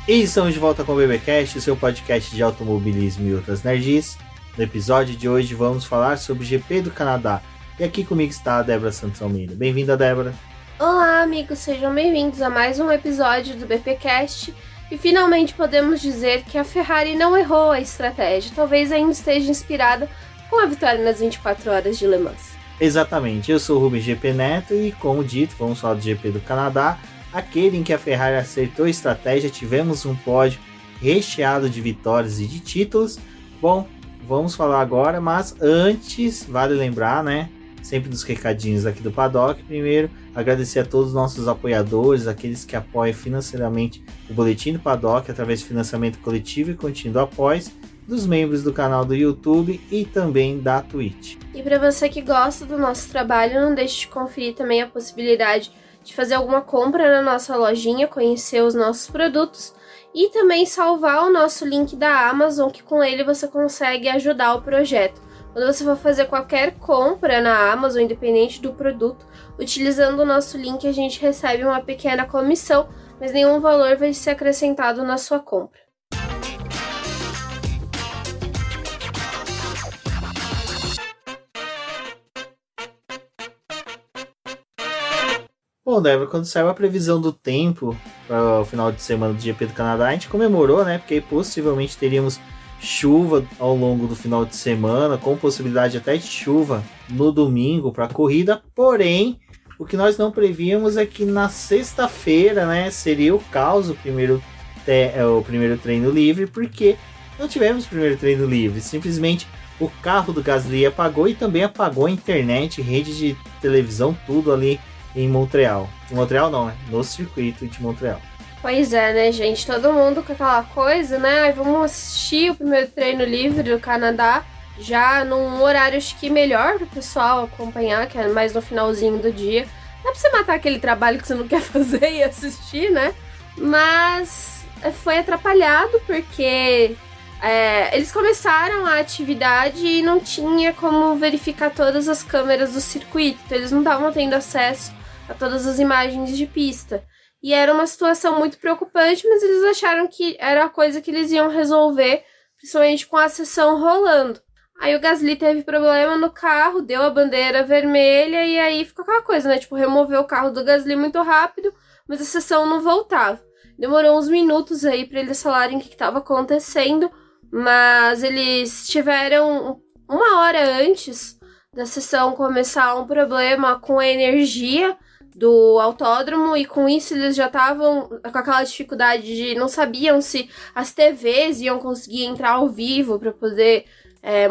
E estamos de volta com o BBcast, o seu podcast de automobilismo e outras nerds. No episódio de hoje vamos falar sobre o GP do Canadá. E aqui comigo está a Débora Santos Almeida. Bem-vinda, Débora. Olá, amigos, sejam bem-vindos a mais um episódio do BPcast. E finalmente podemos dizer que a Ferrari não errou a estratégia. Talvez ainda esteja inspirada com a vitória nas 24 horas de Le Mans. Exatamente, eu sou o Rubens GP Neto e, como dito, vamos falar do GP do Canadá. Aquele em que a Ferrari acertou a estratégia, tivemos um pódio recheado de vitórias e de títulos. Bom, vamos falar agora, mas antes, vale lembrar, né? Sempre dos recadinhos aqui do Paddock. Primeiro, agradecer a todos os nossos apoiadores, aqueles que apoiam financeiramente o Boletim do Paddock através de financiamento coletivo e contínuo após, dos membros do canal do YouTube e também da Twitch. E para você que gosta do nosso trabalho, não deixe de conferir também a possibilidade de fazer alguma compra na nossa lojinha, conhecer os nossos produtos e também salvar o nosso link da Amazon, que com ele você consegue ajudar o projeto. Quando você for fazer qualquer compra na Amazon, independente do produto, utilizando o nosso link a gente recebe uma pequena comissão, mas nenhum valor vai ser acrescentado na sua compra. Bom, Débora, quando saiu a previsão do tempo para o final de semana do GP do Canadá, a gente comemorou, né? Porque possivelmente teríamos chuva ao longo do final de semana, com possibilidade até de chuva no domingo para a corrida. Porém, o que nós não prevíamos é que na sexta-feira, né, seria o caos o primeiro treino livre, porque não tivemos primeiro treino livre. Simplesmente o carro do Gasly apagou e também apagou a internet, rede de televisão, tudo ali em Montreal. Em Montreal não, né? No circuito de Montreal. Pois é, né, gente? Todo mundo com aquela coisa, né? Vamos assistir o primeiro treino livre do Canadá, já num horário acho que melhor pro pessoal acompanhar, que é mais no finalzinho do dia. Dá pra você matar aquele trabalho que você não quer fazer e assistir, né? Mas foi atrapalhado porque eles começaram a atividade e não tinha como verificar todas as câmeras do circuito. Então eles não estavam tendo acesso a todas as imagens de pista. E era uma situação muito preocupante, mas eles acharam que era a coisa que eles iam resolver, principalmente com a sessão rolando. Aí o Gasly teve problema no carro, deu a bandeira vermelha e aí ficou aquela coisa, né? Tipo, removeu o carro do Gasly muito rápido, mas a sessão não voltava. Demorou uns minutos aí para eles falarem o que estava acontecendo, mas eles tiveram uma hora antes da sessão começar um problema com a energia do autódromo e com isso eles já estavam com aquela dificuldade de não sabiam se as TVs iam conseguir entrar ao vivo para poder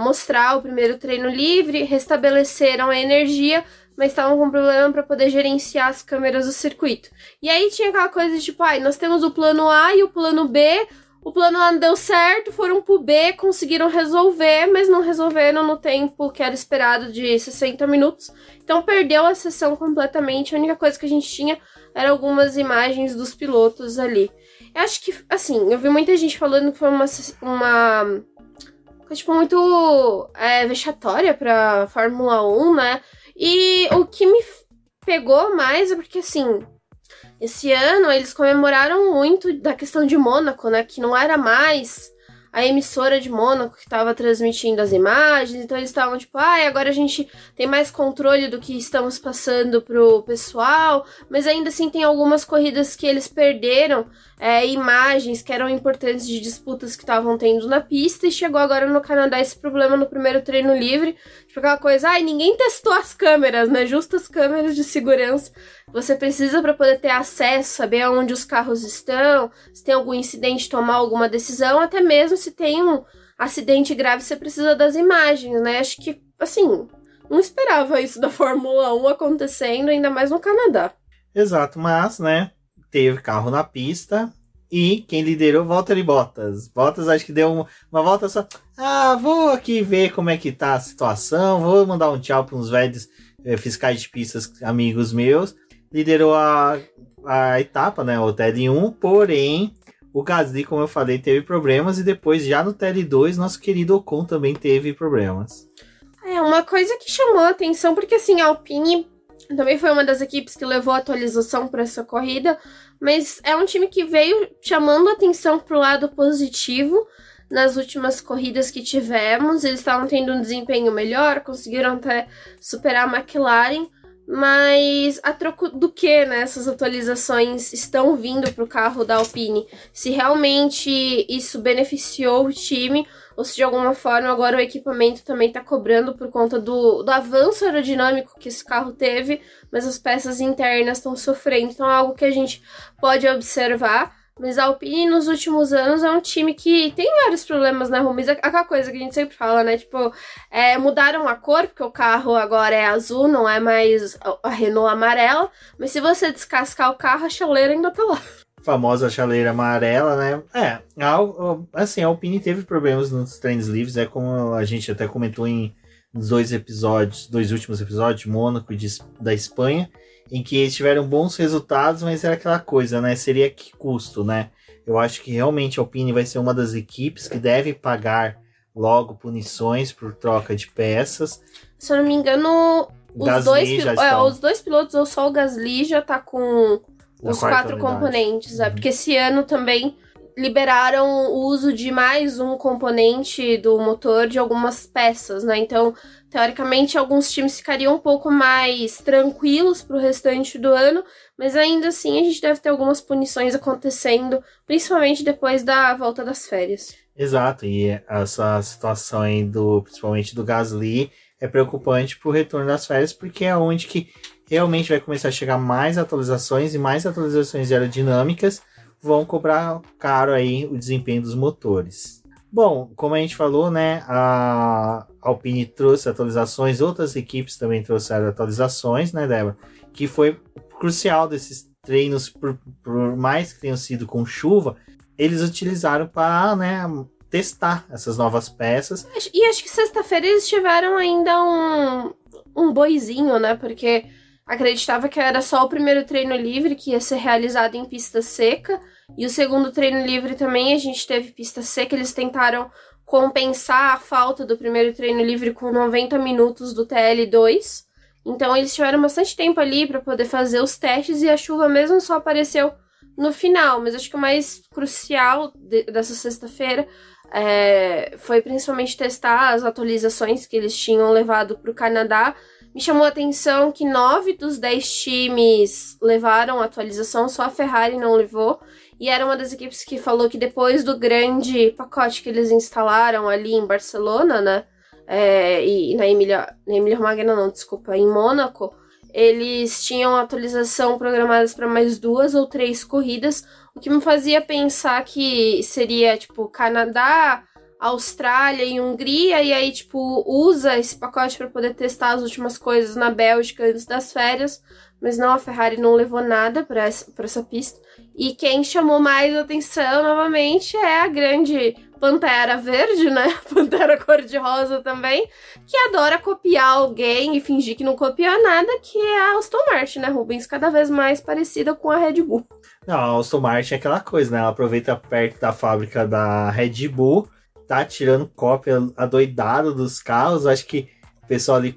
mostrar o primeiro treino livre, restabeleceram a energia, mas estavam com problema para poder gerenciar as câmeras do circuito. E aí tinha aquela coisa de tipo, nós temos o plano A e o plano B. O plano A não deu certo, foram pro B, conseguiram resolver, mas não resolveram no tempo que era esperado de 60 minutos. Então perdeu a sessão completamente. A única coisa que a gente tinha era algumas imagens dos pilotos ali. Eu acho que, assim, eu vi muita gente falando que foi uma tipo, muito vexatória pra Fórmula 1, né? E o que me pegou mais é porque, assim, esse ano eles comemoraram muito da questão de Mônaco, né? Que não era mais a emissora de Mônaco que estava transmitindo as imagens. Então eles estavam tipo, agora a gente tem mais controle do que estamos passando pro pessoal. Mas ainda assim tem algumas corridas que eles perderam imagens que eram importantes de disputas que estavam tendo na pista. E chegou agora no Canadá esse problema no primeiro treino livre. Tipo aquela coisa, ninguém testou as câmeras, né? Justo as câmeras de segurança. Você precisa para poder ter acesso, saber aonde os carros estão, se tem algum incidente, tomar alguma decisão, até mesmo se tem um acidente grave, você precisa das imagens, né? Acho que, assim, não esperava isso da Fórmula 1 acontecendo, ainda mais no Canadá. Exato, mas, né, teve carro na pista e quem liderou, Valtteri Bottas. Bottas acho que deu uma volta só, vou aqui ver como é que tá a situação, vou mandar um tchau para uns velhos fiscais de pistas, amigos meus. Liderou a etapa, né, o TL1, porém o Gasly, como eu falei, teve problemas e depois já no TL2 nosso querido Ocon também teve problemas. Uma coisa que chamou a atenção, porque assim, a Alpine também foi uma das equipes que levou a atualização para essa corrida, mas é um time que veio chamando atenção pro lado positivo nas últimas corridas que tivemos. Eles estavam tendo um desempenho melhor, conseguiram até superar a McLaren, mas a troco do que, né, essas atualizações estão vindo para o carro da Alpine? Se realmente isso beneficiou o time, ou se de alguma forma agora o equipamento também está cobrando por conta do avanço aerodinâmico que esse carro teve, mas as peças internas estão sofrendo. Então é algo que a gente pode observar. Mas a Alpine nos últimos anos é um time que tem vários problemas, né, Rubens? Aquela coisa que a gente sempre fala, né? Tipo, mudaram a cor, porque o carro agora é azul, não é mais a Renault amarela. Mas se você descascar o carro, a chaleira ainda tá lá. Famosa chaleira amarela, né? Assim, a Alpine teve problemas nos treinos livres, como a gente até comentou nos dois últimos episódios, Mônaco e da Espanha, em que eles tiveram bons resultados, mas era aquela coisa, né? Seria que custo, né? Eu acho que realmente a Alpine vai ser uma das equipes que deve pagar logo punições por troca de peças. Se eu não me engano, os dois pilotos, ou só o Gasly, já tá com os 4 componentes, porque esse ano também liberaram o uso de mais um componente do motor de algumas peças, né? Então, teoricamente, alguns times ficariam um pouco mais tranquilos pro restante do ano, mas ainda assim a gente deve ter algumas punições acontecendo, principalmente depois da volta das férias. Exato, e essa situação aí principalmente do Gasly é preocupante pro retorno das férias, porque é onde que realmente vai começar a chegar mais atualizações, e mais atualizações aerodinâmicas vão cobrar caro aí o desempenho dos motores. Bom, como a gente falou, né, a Alpine trouxe atualizações, outras equipes também trouxeram atualizações, né, Débora? Que foi crucial desses treinos, por mais que tenham sido com chuva, eles utilizaram para, né, testar essas novas peças. E acho que sexta-feira eles tiveram ainda um boizinho, né, porque acreditava que era só o primeiro treino livre que ia ser realizado em pista seca, e o segundo treino livre também a gente teve pista seca. Eles tentaram compensar a falta do primeiro treino livre com 90 minutos do TL2, então eles tiveram bastante tempo ali para poder fazer os testes, e a chuva mesmo só apareceu no final. Mas acho que o mais crucial dessa sexta-feira foi principalmente testar as atualizações que eles tinham levado para o Canadá. Me chamou a atenção que 9 dos 10 times levaram a atualização, só a Ferrari não levou. E era uma das equipes que falou que depois do grande pacote que eles instalaram ali em Barcelona, né? E na Emília-Romagna não, desculpa, em Mônaco, eles tinham atualização programadas para mais 2 ou 3 corridas, o que me fazia pensar que seria, tipo, Canadá, Austrália e Hungria, e aí, tipo, usa esse pacote para poder testar as últimas coisas na Bélgica antes das férias, mas não, a Ferrari não levou nada para essa pista. E quem chamou mais atenção, novamente, é a grande Pantera Verde, né? Pantera cor-de-rosa também, que adora copiar alguém e fingir que não copiou nada, que é a Aston Martin, né, Rubens? Cada vez mais parecida com a Red Bull. Não, a Aston Martin é aquela coisa, né? Ela aproveita perto da fábrica da Red Bull, tá tirando cópia adoidada dos carros. Acho que o pessoal ali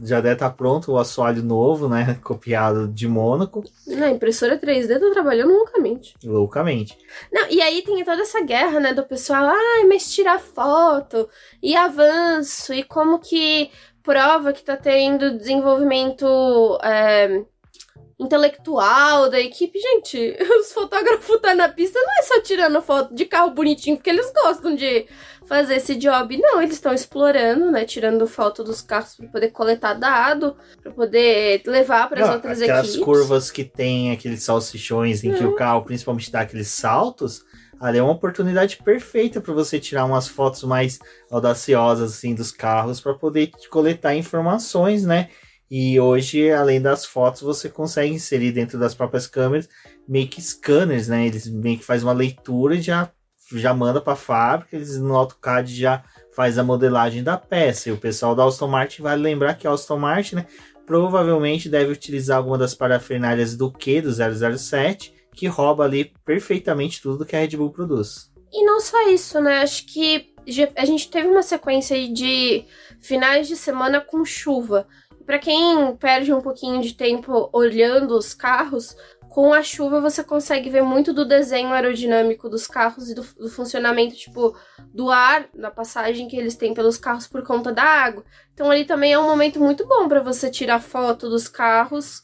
já deve estar pronto o assoalho novo, né? Copiado de Mônaco. Na impressora 3D tá trabalhando loucamente. Loucamente. Não, e aí tem toda essa guerra, né? Do pessoal, mas tirar foto e avanço, e como que prova que tá tendo desenvolvimento intelectual da equipe. Gente, os fotógrafos tá na pista, não é só tirando foto de carro bonitinho porque eles gostam de fazer esse job, não, eles estão explorando, né, tirando foto dos carros para poder coletar dado, para poder levar para as outras equipes. Aquelas curvas que tem aqueles salsichões em que o carro principalmente dá aqueles saltos, ali é uma oportunidade perfeita para você tirar umas fotos mais audaciosas assim dos carros, para poder coletar informações, né? E hoje, além das fotos, você consegue inserir dentro das próprias câmeras meio que scanners, né? Eles meio que fazem uma leitura e já manda para a fábrica, eles no AutoCAD já faz a modelagem da peça. E o pessoal da Aston Martin vai lembrar que a Aston Martin, né, provavelmente deve utilizar alguma das parafernálias do 007, que rouba ali perfeitamente tudo que a Red Bull produz. E não só isso, né? Acho que a gente teve uma sequência aí de finais de semana com chuva. Para quem perde um pouquinho de tempo olhando os carros, com a chuva você consegue ver muito do desenho aerodinâmico dos carros e do funcionamento, tipo, do ar, da passagem que eles têm pelos carros por conta da água. Então ali também é um momento muito bom pra você tirar foto dos carros.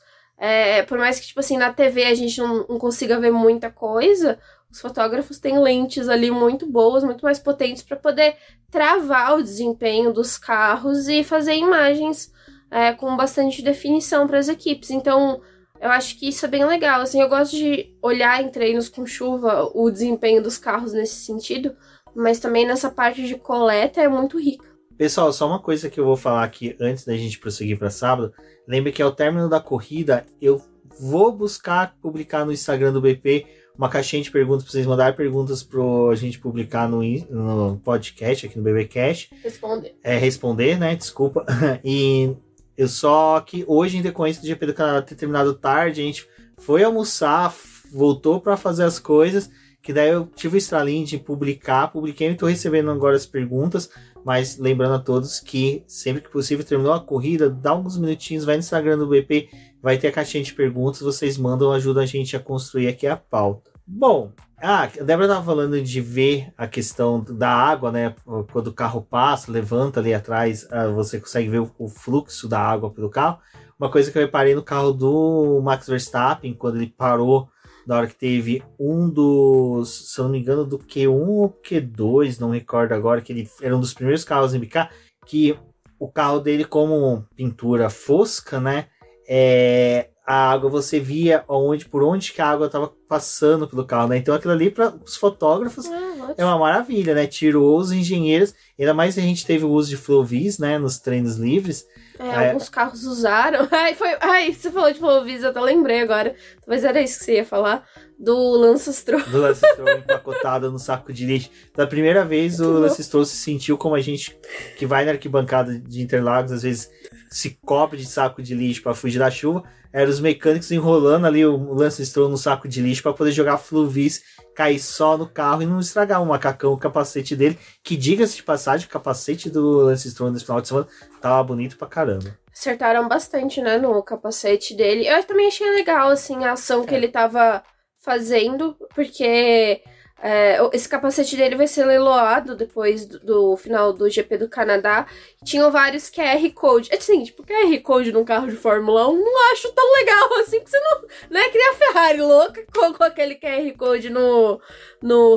Por mais que, tipo assim, na TV a gente não consiga ver muita coisa, os fotógrafos têm lentes ali muito boas, muito mais potentes pra poder travar o desempenho dos carros e fazer imagens com bastante definição para as equipes. Então, eu acho que isso é bem legal. Assim, eu gosto de olhar em treinos com chuva o desempenho dos carros nesse sentido, mas também nessa parte de coleta é muito rica. Pessoal, só uma coisa que eu vou falar aqui antes da gente prosseguir para sábado. Lembre que ao término da corrida, eu vou buscar publicar no Instagram do BP uma caixinha de perguntas para vocês mandarem perguntas para a gente publicar no podcast, aqui no BBcast. Responder, né? Desculpa. E eu só que hoje, em decorrência do GP do Canadá ter terminado tarde, a gente foi almoçar, voltou para fazer as coisas, que daí eu tive o estralinho de publiquei e estou recebendo agora as perguntas, mas lembrando a todos que sempre que possível, terminou a corrida, dá alguns minutinhos, vai no Instagram do BP, vai ter a caixinha de perguntas, vocês mandam, ajuda a gente a construir aqui a pauta. Bom, a Débora estava falando de ver a questão da água, né? Quando o carro passa, levanta ali atrás, você consegue ver o fluxo da água pelo carro. Uma coisa que eu reparei no carro do Max Verstappen, quando ele parou, na hora que teve um dos, se eu não me engano, do Q1 ou Q2, não recordo agora, que ele era um dos primeiros carros a embicar, que o carro dele, como pintura fosca, né? A água você via por onde que a água estava passando pelo carro, né? Então aquilo ali para os fotógrafos é uma maravilha, né? Tirou os engenheiros, ainda mais se a gente teve o uso de Flowvis, né? Nos treinos livres. Alguns carros usaram. Você falou de Flowvis, eu até lembrei agora. Talvez era isso que você ia falar. Do Lance Stroll. Do Lance Stroll empacotado no saco de lixo. Da primeira vez o Lance Stroll se sentiu como a gente que vai na arquibancada de Interlagos, às vezes se cobre de saco de lixo para fugir da chuva. Eram os mecânicos enrolando ali o Lance Stroll no saco de lixo para poder jogar Flowvis, cair só no carro e não estragar o macacão, o capacete dele. Que, diga-se de passagem, o capacete do Lance Stroll nesse final de semana tava bonito pra caramba. Acertaram bastante, né, no capacete dele. Eu também achei legal, assim, a ação que ele tava fazendo, porque esse capacete dele vai ser leiloado depois do final do GP do Canadá. Tinham vários QR Code. Assim, tipo, QR Code num carro de Fórmula 1 não acho tão legal assim, que você não é que nem a Ferrari louca colocou aquele QR Code no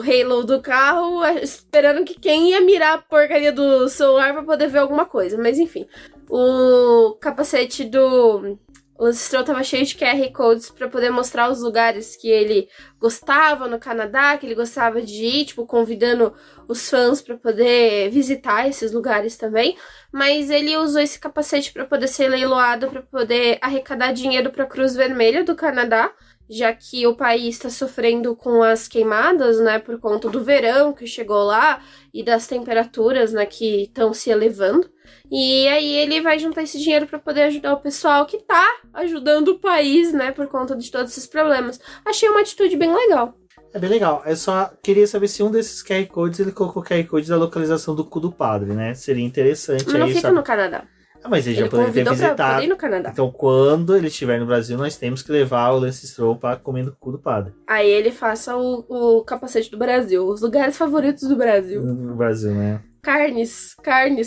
halo do carro, esperando que quem ia mirar a porcaria do celular pra poder ver alguma coisa. Mas enfim, o capacete do Lance Stroll tava cheio de QR Codes pra poder mostrar os lugares que ele gostava no Canadá, que ele gostava de ir, tipo, convidando os fãs pra poder visitar esses lugares também. Mas ele usou esse capacete pra poder ser leiloado, pra poder arrecadar dinheiro pra Cruz Vermelha do Canadá, já que o país está sofrendo com as queimadas, né, por conta do verão que chegou lá e das temperaturas, né, que estão se elevando. E aí ele vai juntar esse dinheiro para poder ajudar o pessoal que tá ajudando o país, né, por conta de todos esses problemas. Achei uma atitude bem legal. É bem legal. Eu só queria saber se um desses QR Codes ele colocou o QR Code da localização do cu do padre, né? Seria interessante. Mas não fica no Canadá. Mas ele já poderia ter visitado. Ir no Canadá. Então, quando ele estiver no Brasil, nós temos que levar o Lance Stroll para comer no cu do padre. Aí ele faça o capacete do Brasil. Os lugares favoritos do Brasil. No Brasil, né? Carnes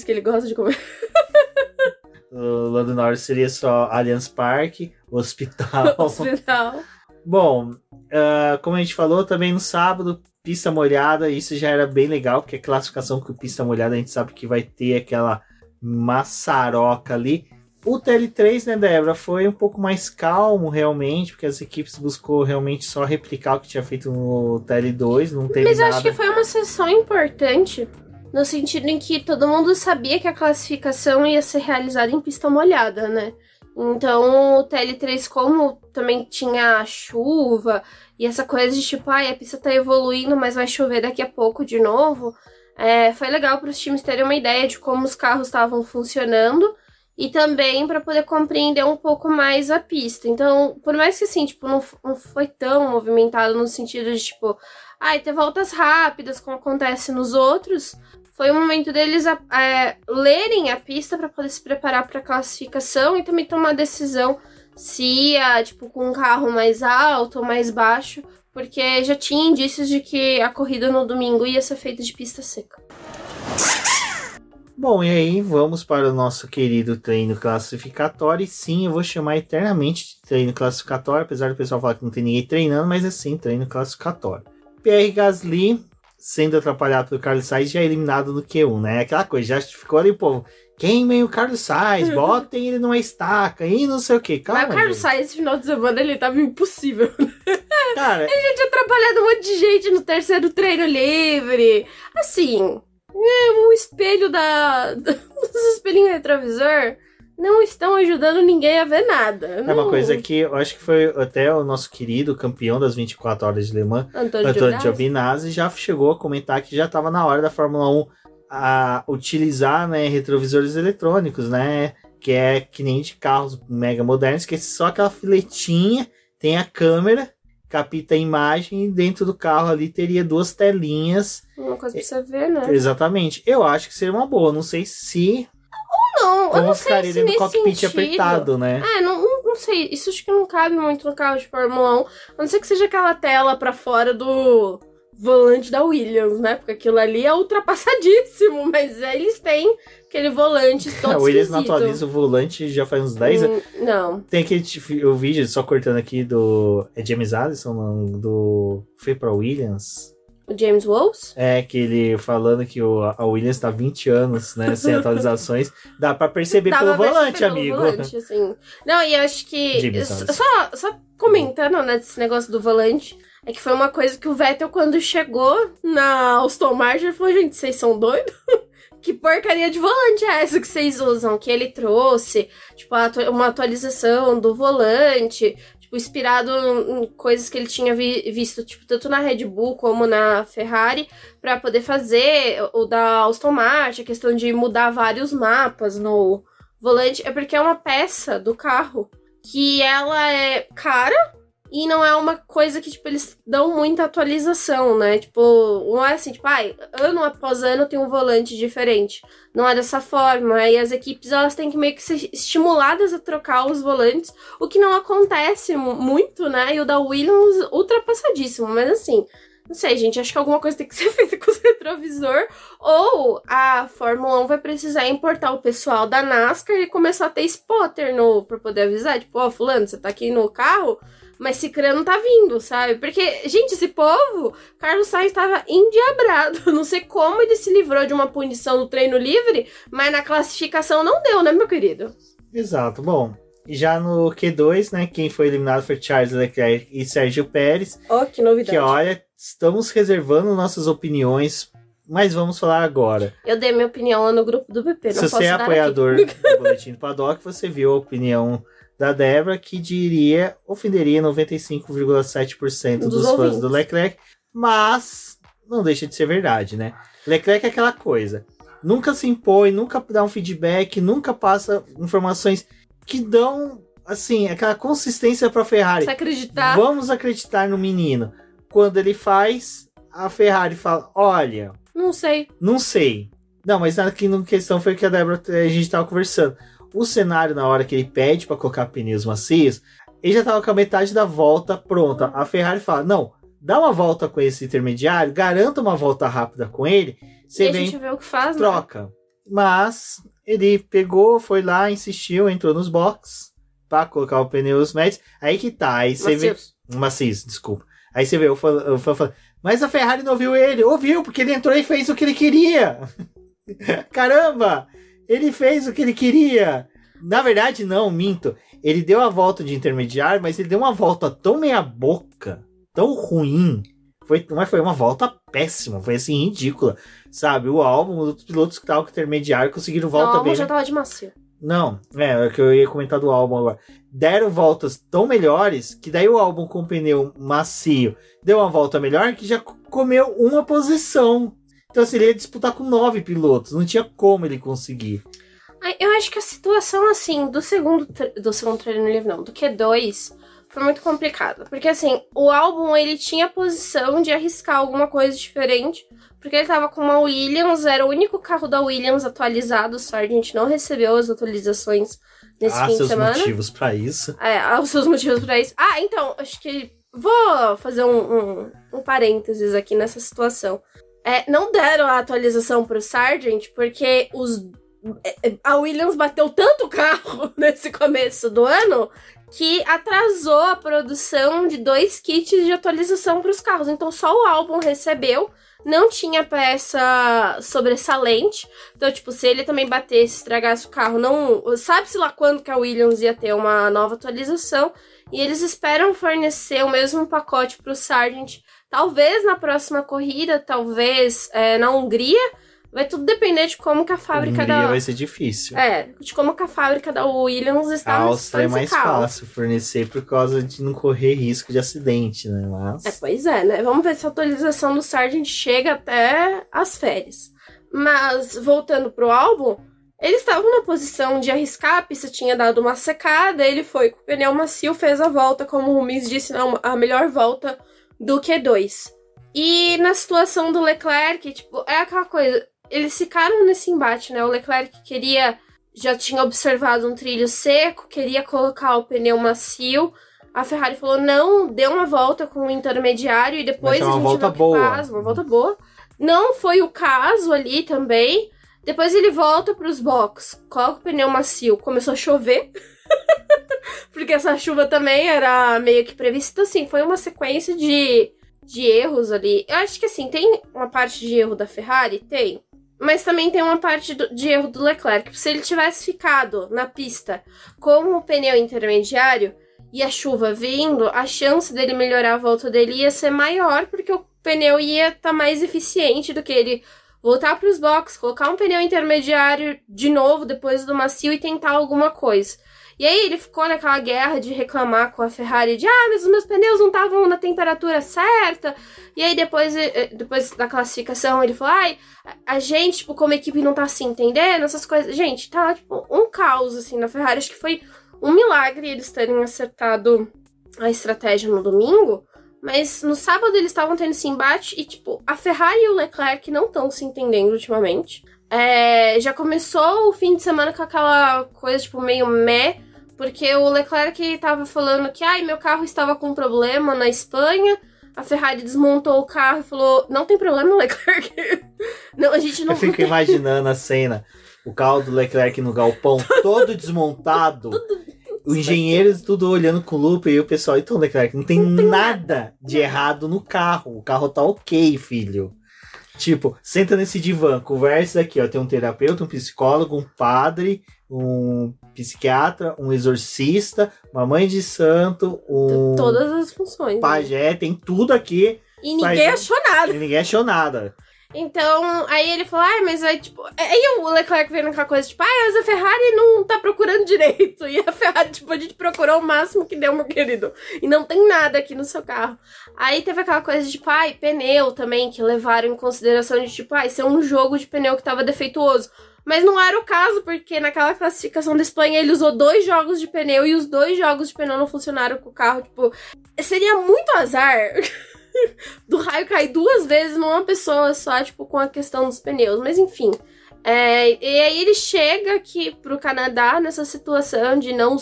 que ele gosta de comer. O Lando Norris seria só Allianz Parque, hospital. Bom, como a gente falou, também no sábado, pista molhada. Isso já era bem legal, porque a classificação com pista molhada a gente sabe que vai ter aquela maçaroca ali. O TL3, né, Débora, foi um pouco mais calmo realmente, porque as equipes buscou realmente só replicar o que tinha feito no TL2, não teve nada. Mas eu acho que foi uma sessão importante, no sentido em que todo mundo sabia que a classificação ia ser realizada em pista molhada, né? Então o TL3, como também tinha chuva e essa coisa de tipo, a pista tá evoluindo, mas vai chover daqui a pouco de novo, foi legal para os times terem uma ideia de como os carros estavam funcionando e também para poder compreender um pouco mais a pista. Então, por mais que assim, tipo, não foi tão movimentado no sentido de tipo, ter voltas rápidas como acontece nos outros, foi o momento deles lerem a pista para poder se preparar para a classificação e também tomar decisão se ia, tipo, com um carro mais alto ou mais baixo, porque já tinha indícios de que a corrida no domingo ia ser feita de pista seca. Bom, e aí vamos para o nosso querido treino classificatório. E sim, eu vou chamar eternamente de treino classificatório, apesar do pessoal falar que não tem ninguém treinando, mas é sim, treino classificatório. Pierre Gasly sendo atrapalhado pelo Carlos Sainz, já eliminado no Q1, né? Aquela coisa, já ficou ali, povo, queimem o Carlos Sainz, botem ele numa estaca e não sei o que. Calma, mas o Carlos Sainz, esse final de semana, ele tava impossível. Cara, ele já tinha atrapalhado um monte de gente no terceiro treino livre. Assim, o espelho os espelhinhos retrovisor não estão ajudando ninguém a ver nada. É uma coisa que eu acho que foi até o nosso querido campeão das 24 horas de Le Mans, Antonio Giovinazzi, já chegou a comentar que já estava na hora da Fórmula 1 a utilizar, né, retrovisores eletrônicos, né, que é que nem de carros mega modernos, que é só aquela filetinha, tem a câmera, capta a imagem e dentro do carro ali teria 2 telinhas. Uma coisa pra você ver, né? Exatamente. Eu acho que seria uma boa, não sei se... Não, como eu não sei se dentro do cockpit sentido. apertado, né? Não sei. Isso acho que não cabe muito no carro de Fórmula 1. A não ser que seja aquela tela pra fora do volante da Williams, né? Porque aquilo ali é ultrapassadíssimo. Mas eles têm aquele volante todo A Williams esquisito. não atualiza o volante já faz uns 10 anos. Não. Tem o vídeo, só cortando aqui, do... É James Allison, não, do... Foi pra Williams... O James Wolves? É, que ele falando que a Williams tá 20 anos, né, sem atualizações. Dá pra perceber pelo volante, amigo. Volante, assim. Não, e acho que... Só comentando, né, desse negócio do volante, é que foi uma coisa que o Vettel, quando chegou na Aston Martin, ele falou, gente, vocês são doidos? Que porcaria de volante é essa que vocês usam? Que ele trouxe, tipo, uma atualização do volante... inspirado em coisas que ele tinha visto, tipo, tanto na Red Bull como na Ferrari, para poder fazer o da Aston Martin, a questão de mudar vários mapas no volante, é porque é uma peça do carro que ela é cara e não é uma coisa que, tipo, eles dão muita atualização, né? Tipo, não é assim, tipo, ano após ano tem um volante diferente. Não é dessa forma. E as equipes, elas têm que meio que ser estimuladas a trocar os volantes, o que não acontece muito, né? E o da Williams, ultrapassadíssimo. Mas assim, não sei, gente, acho que alguma coisa tem que ser feita com o retrovisor. Ou a Fórmula 1 vai precisar importar o pessoal da NASCAR e começar a ter spotter pra poder avisar. Tipo, fulano, você tá aqui no carro... Mas Cicrano não tá vindo, sabe? Porque, gente, esse povo, Carlos Sainz tava endiabrado. Não sei como ele se livrou de uma punição no treino livre, mas na classificação não deu, né, meu querido? Exato. Bom, já no Q2, né, quem foi eliminado foi Charles Leclerc e Sérgio Pérez. Ó, que novidade. Que, olha, estamos reservando nossas opiniões, mas vamos falar agora. Eu dei minha opinião lá no grupo do BP, não Se posso você é dar apoiador aqui. do Boletim do Paddock, você viu a opinião da Débora, que ofenderia 95,7% dos fãs do Leclerc, mas não deixa de ser verdade, né? Leclerc é aquela coisa, nunca se impõe, nunca dá um feedback, nunca passa informações que dão, assim, aquela consistência para a Ferrari. Você acreditar? Vamos acreditar no menino. Quando ele faz, a Ferrari fala, olha... Não sei. Não, mas aqui na questão foi que a gente tava conversando. O cenário, na hora que ele pede para colocar pneus macios, ele já tava com a metade da volta pronta. A Ferrari fala, não, dá uma volta com esse intermediário, garanta uma volta rápida com ele, você a gente vê o que faz, troca. Né? Mas ele pegou, foi lá, insistiu, entrou nos boxes para colocar o pneus médios. Aí que tá, aí você vê... Macios, desculpa. Aí você vê o fã falando, mas a Ferrari não ouviu ele. Ouviu, porque ele entrou e fez o que ele queria. Caramba! Ele fez o que ele queria. Na verdade, não, minto. Ele deu a volta de intermediário, mas ele deu uma volta tão meia boca, tão ruim. Mas foi uma volta péssima, foi assim, ridícula. Sabe, o Albon, os outros pilotos que estavam com intermediário conseguiram volta bem. O Albon já tava de macio. Não, é o que eu ia comentar do Albon agora. Deram voltas tão melhores, que daí o Albon com o pneu macio deu uma volta melhor, que já comeu uma posição. Então, assim, ele ia disputar com 9 pilotos. Não tinha como ele conseguir. Eu acho que a situação, assim, do segundo treino livre, não, do Q2, foi muito complicado. Porque, assim, o álbum, ele tinha a posição de arriscar alguma coisa diferente. Porque ele tava com uma Williams, era o único carro da Williams atualizado. O Sargent não recebeu as atualizações nesse fim de semana. Seus motivos pra isso. Os seus motivos pra isso. Então, acho que vou fazer um parênteses aqui nessa situação. Não deram a atualização pro Sargent porque a Williams bateu tanto carro nesse começo do ano que atrasou a produção de 2 kits de atualização para os carros. Então só o álbum recebeu, não tinha peça sobressalente. Então, tipo, se ele também batesse, estragasse o carro, não sabe-se lá quando que a Williams ia ter uma nova atualização. E eles esperam fornecer o mesmo pacote para o Sargent, talvez na próxima corrida, talvez na Hungria. Vai tudo depender de como que a fábrica vai ser difícil. De como que a fábrica da Williams está no Áustria é mais fácil fornecer por causa de não correr risco de acidente, né? Mas... pois é, né? Vamos ver se a atualização do Sargent chega até as férias. Mas, voltando pro álbum, eles estavam na posição de arriscar, a pista tinha dado uma secada, ele foi com o pneu macio, fez a volta, como o Rubens disse, a melhor volta do Q2. E na situação do Leclerc, tipo, é aquela coisa... Eles ficaram nesse embate, né? O Leclerc já tinha observado um trilho seco, queria colocar o pneu macio. A Ferrari falou, não, dê uma volta com o intermediário e depois a gente vê o que faz. Uma volta boa. Não foi o caso ali também. Depois ele volta para os boxes, coloca o pneu macio. Começou a chover, porque essa chuva também era meio que prevista. Então, assim, foi uma sequência de erros ali. Eu acho que, assim, tem uma parte de erro da Ferrari? Tem. Mas também tem uma parte de erro do Leclerc. Se ele tivesse ficado na pista com o pneu intermediário e a chuva vindo, a chance dele melhorar a volta dele ia ser maior, porque o pneu ia estar mais eficiente do que ele voltar para os boxes, colocar um pneu intermediário de novo depois do macio e tentar alguma coisa. E aí ele ficou naquela guerra de reclamar com a Ferrari de mas os meus pneus não estavam na temperatura certa. E aí depois da classificação ele falou, a gente, tipo, como equipe não tá se entendendo, essas coisas. Gente, tá, tipo, um caos, assim, na Ferrari. Acho que foi um milagre eles terem acertado a estratégia no domingo. Mas no sábado eles estavam tendo esse embate e, tipo, a Ferrari e o Leclerc não estão se entendendo ultimamente. Já começou o fim de semana com aquela coisa, tipo, meio porque o Leclerc tava falando que, meu carro estava com problema na Espanha. A Ferrari desmontou o carro e falou, não tem problema, Leclerc. Não, a gente não... Eu fico imaginando a cena, o carro do Leclerc no galpão, todo desmontado. Os engenheiros tudo olhando com lupa e o pessoal, então, Leclerc, não tem nada de errado no carro. O carro tá ok, filho. Tipo, senta nesse divã, conversa aqui, ó. Tem um terapeuta, um psicólogo, um padre, um psiquiatra, um exorcista, uma mãe de santo, todas as funções. Pajé, tem tudo aqui. E ninguém achou nada. E ninguém achou nada. Então, aí ele falou, mas aí, tipo... Aí o Leclerc veio naquela coisa, tipo, mas a Ferrari não tá procurando direito. E a Ferrari, tipo, a gente procurou o máximo que deu, meu querido. E não tem nada aqui no seu carro. Aí teve aquela coisa de, tipo, pneu também, que levaram em consideração de, tipo, ser um jogo de pneu que tava defeituoso. Mas não era o caso, porque naquela classificação da Espanha ele usou 2 jogos de pneu e os 2 jogos de pneu não funcionaram com o carro. Tipo, seria muito azar... do raio cair 2 vezes numa pessoa só, tipo, com a questão dos pneus. Mas enfim. E aí ele chega aqui pro Canadá nessa situação de não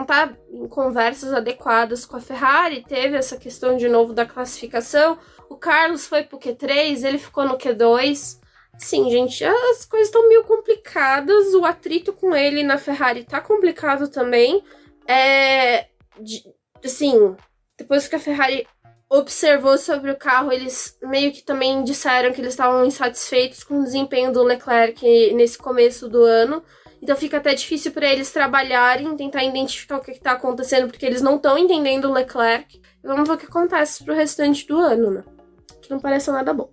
tá em conversas adequadas com a Ferrari. Teve essa questão de novo da classificação. O Carlos foi pro Q3, ele ficou no Q2. Sim, gente, as coisas estão meio complicadas. O atrito com ele na Ferrari tá complicado também. Assim, depois que a Ferrari observou sobre o carro, eles meio que também disseram que eles estavam insatisfeitos com o desempenho do Leclerc nesse começo do ano. Então fica até difícil para eles trabalharem, tentar identificar o que está acontecendo, porque eles não estão entendendo o Leclerc. Vamos ver o que acontece pro restante do ano, né? Que não parece nada bom.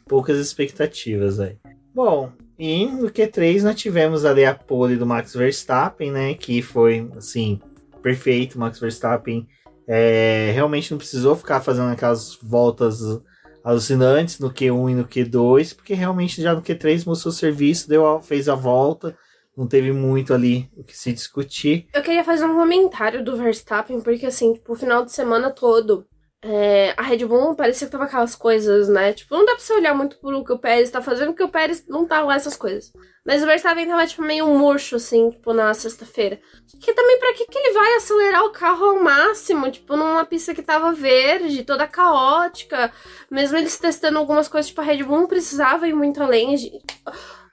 Poucas expectativas aí. Bom, e no Q3 nós tivemos ali a pole do Max Verstappen, né? Que foi, assim, perfeito. O Max Verstappen realmente não precisou ficar fazendo aquelas voltas alucinantes no Q1 e no Q2, porque realmente já no Q3 mostrou o serviço, fez a volta, não teve muito ali o que se discutir. Eu queria fazer um comentário do Verstappen, porque assim, tipo, o final de semana todo, a Red Bull parecia que tava aquelas coisas, né? Tipo, não dá pra você olhar muito pro que o Pérez tá fazendo, porque o Pérez não tá lá essas coisas. Mas o Verstappen tava, tipo, meio murcho, assim, tipo, na sexta-feira. Que também, pra que ele vai acelerar o carro ao máximo? Tipo, numa pista que tava verde, toda caótica. Mesmo eles testando algumas coisas, tipo, a Red Bull não precisava ir muito além.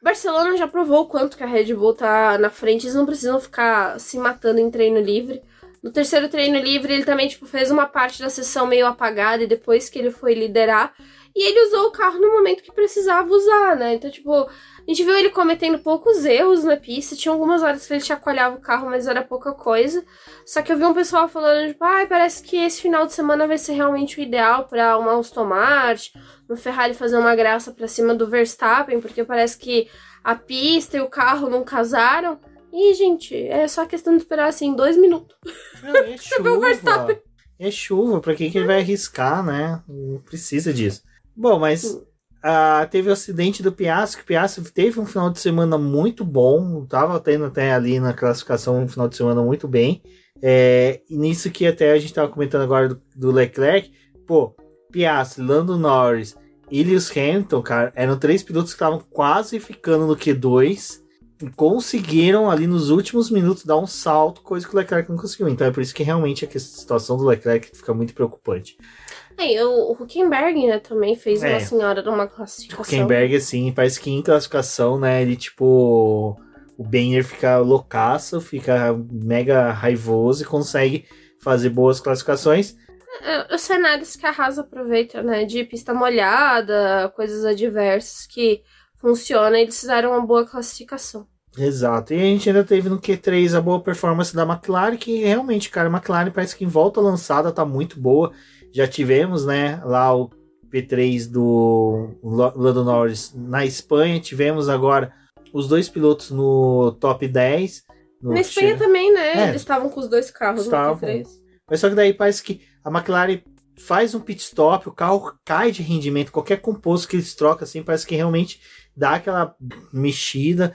Barcelona já provou o quanto que a Red Bull tá na frente. Eles não precisam ficar se matando em treino livre. No terceiro treino livre, ele também, tipo, fez uma parte da sessão meio apagada e depois que ele foi liderar. E ele usou o carro no momento que precisava usar, né? Então, tipo, a gente viu ele cometendo poucos erros na pista. Tinha algumas horas que ele chacoalhava o carro, mas era pouca coisa. Só que eu vi um pessoal falando, tipo, parece que esse final de semana vai ser realmente o ideal pra uma Aston Martin, uma Ferrari fazer uma graça pra cima do Verstappen, porque parece que a pista e o carro não casaram. E, gente, é só questão de esperar, assim, 2 minutos. É chuva. É chuva, pra que ele vai arriscar, né? Não precisa disso. Bom, mas teve o acidente do Piastri, que o Piastri teve um final de semana muito bom, tava tendo até ali na classificação um final de semana muito bem. E nisso que até a gente tava comentando agora do Leclerc, pô, Piastri, Lando Norris e Lewis Hamilton, cara, eram 3 pilotos que estavam quase ficando no Q2, e conseguiram ali nos últimos minutos dar um salto, coisa que o Leclerc não conseguiu. Então é por isso que realmente a situação do Leclerc fica muito preocupante. O Hülkenberg, né, também fez uma senhora numa classificação. O Hülkenberg, assim, parece que em classificação, né, ele, tipo, o Benner fica loucaço, fica mega raivoso e consegue fazer boas classificações. Os cenários que a Haas aproveita, né, de pista molhada, coisas adversas que funcionam, eles fizeram uma boa classificação. Exato, e a gente ainda teve no Q3 a boa performance da McLaren, que realmente, cara, a McLaren parece que em volta lançada tá muito boa. Já tivemos, né, lá o P3 do Lando Norris na Espanha, tivemos agora os 2 pilotos no top 10. Na Espanha também, né, eles estavam com os 2 carros no P3. Mas só que daí parece que a McLaren faz um pit stop, o carro cai de rendimento, qualquer composto que eles trocam, assim, parece que realmente dá aquela mexida.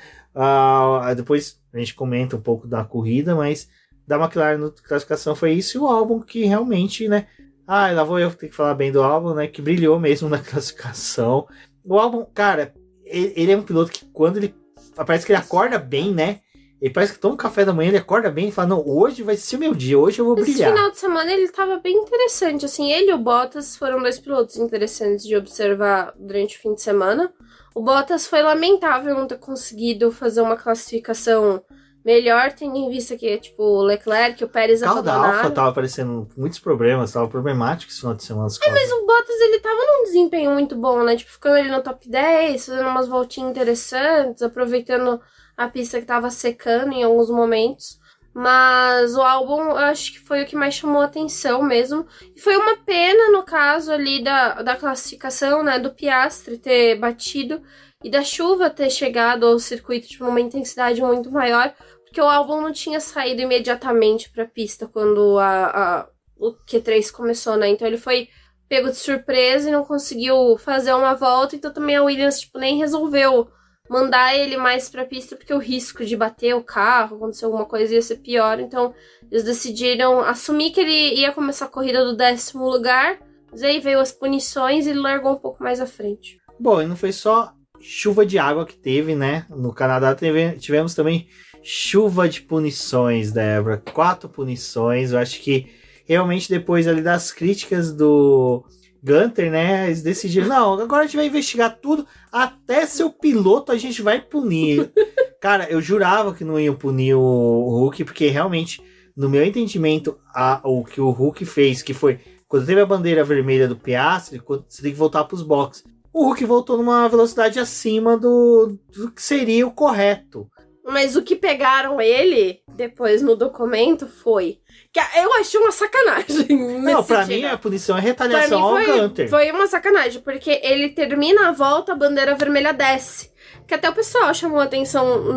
Depois a gente comenta um pouco da corrida, mas da McLaren na classificação foi isso, e o Albon que realmente, né, lá vou eu ter que falar bem do Albon, né, que brilhou mesmo na classificação. O Albon, cara, ele é um piloto que quando ele, parece que ele acorda bem, né, ele parece que toma um café da manhã, ele acorda bem e fala, não, hoje vai ser o meu dia, hoje eu vou brilhar. Esse final de semana ele tava bem interessante, assim, ele e o Bottas foram 2 pilotos interessantes de observar durante o fim de semana. O Bottas foi lamentável não ter conseguido fazer uma classificação melhor, tendo em vista que, tipo, o Leclerc, o Pérez abandonaram. O carro da Alfa tava aparecendo muitos problemas, tava problemático esse final de semana. Mas o Bottas, ele tava num desempenho muito bom, né? Tipo, ficando ali no top 10, fazendo umas voltinhas interessantes, aproveitando a pista que tava secando em alguns momentos. Mas o Albon, eu acho que foi o que mais chamou a atenção mesmo. E foi uma pena, no caso ali da classificação, né, do Piastri ter batido e da chuva ter chegado ao circuito, tipo, numa intensidade muito maior, porque o Albon não tinha saído imediatamente pra pista quando o Q3 começou, né? Então ele foi pego de surpresa e não conseguiu fazer uma volta, então também a Williams, tipo, nem resolveu mandar ele mais pra pista, porque o risco de bater o carro, acontecer alguma coisa, ia ser pior. Então, eles decidiram assumir que ele ia começar a corrida do 10º lugar, mas aí veio as punições e ele largou um pouco mais à frente. Bom, e não foi só chuva de água que teve, né? No Canadá tivemos também chuva de punições, Débora. 4 punições. Eu acho que realmente depois ali das críticas do Gunter, né, eles decidiram, não, agora a gente vai investigar tudo, até seu piloto a gente vai punir. Cara, eu jurava que não iam punir o Hulk, porque realmente, no meu entendimento, o que o Hulk fez, que foi, quando teve a bandeira vermelha do Piastri, você tem que voltar pros boxes. O Hulk voltou numa velocidade acima do que seria o correto. Mas o que pegaram ele, depois no documento, foi que eu achei uma sacanagem. Não, pra mim a punição é retaliação ao Gunter. Foi uma sacanagem, porque ele termina a volta, a bandeira vermelha desce. Que até o pessoal chamou a atenção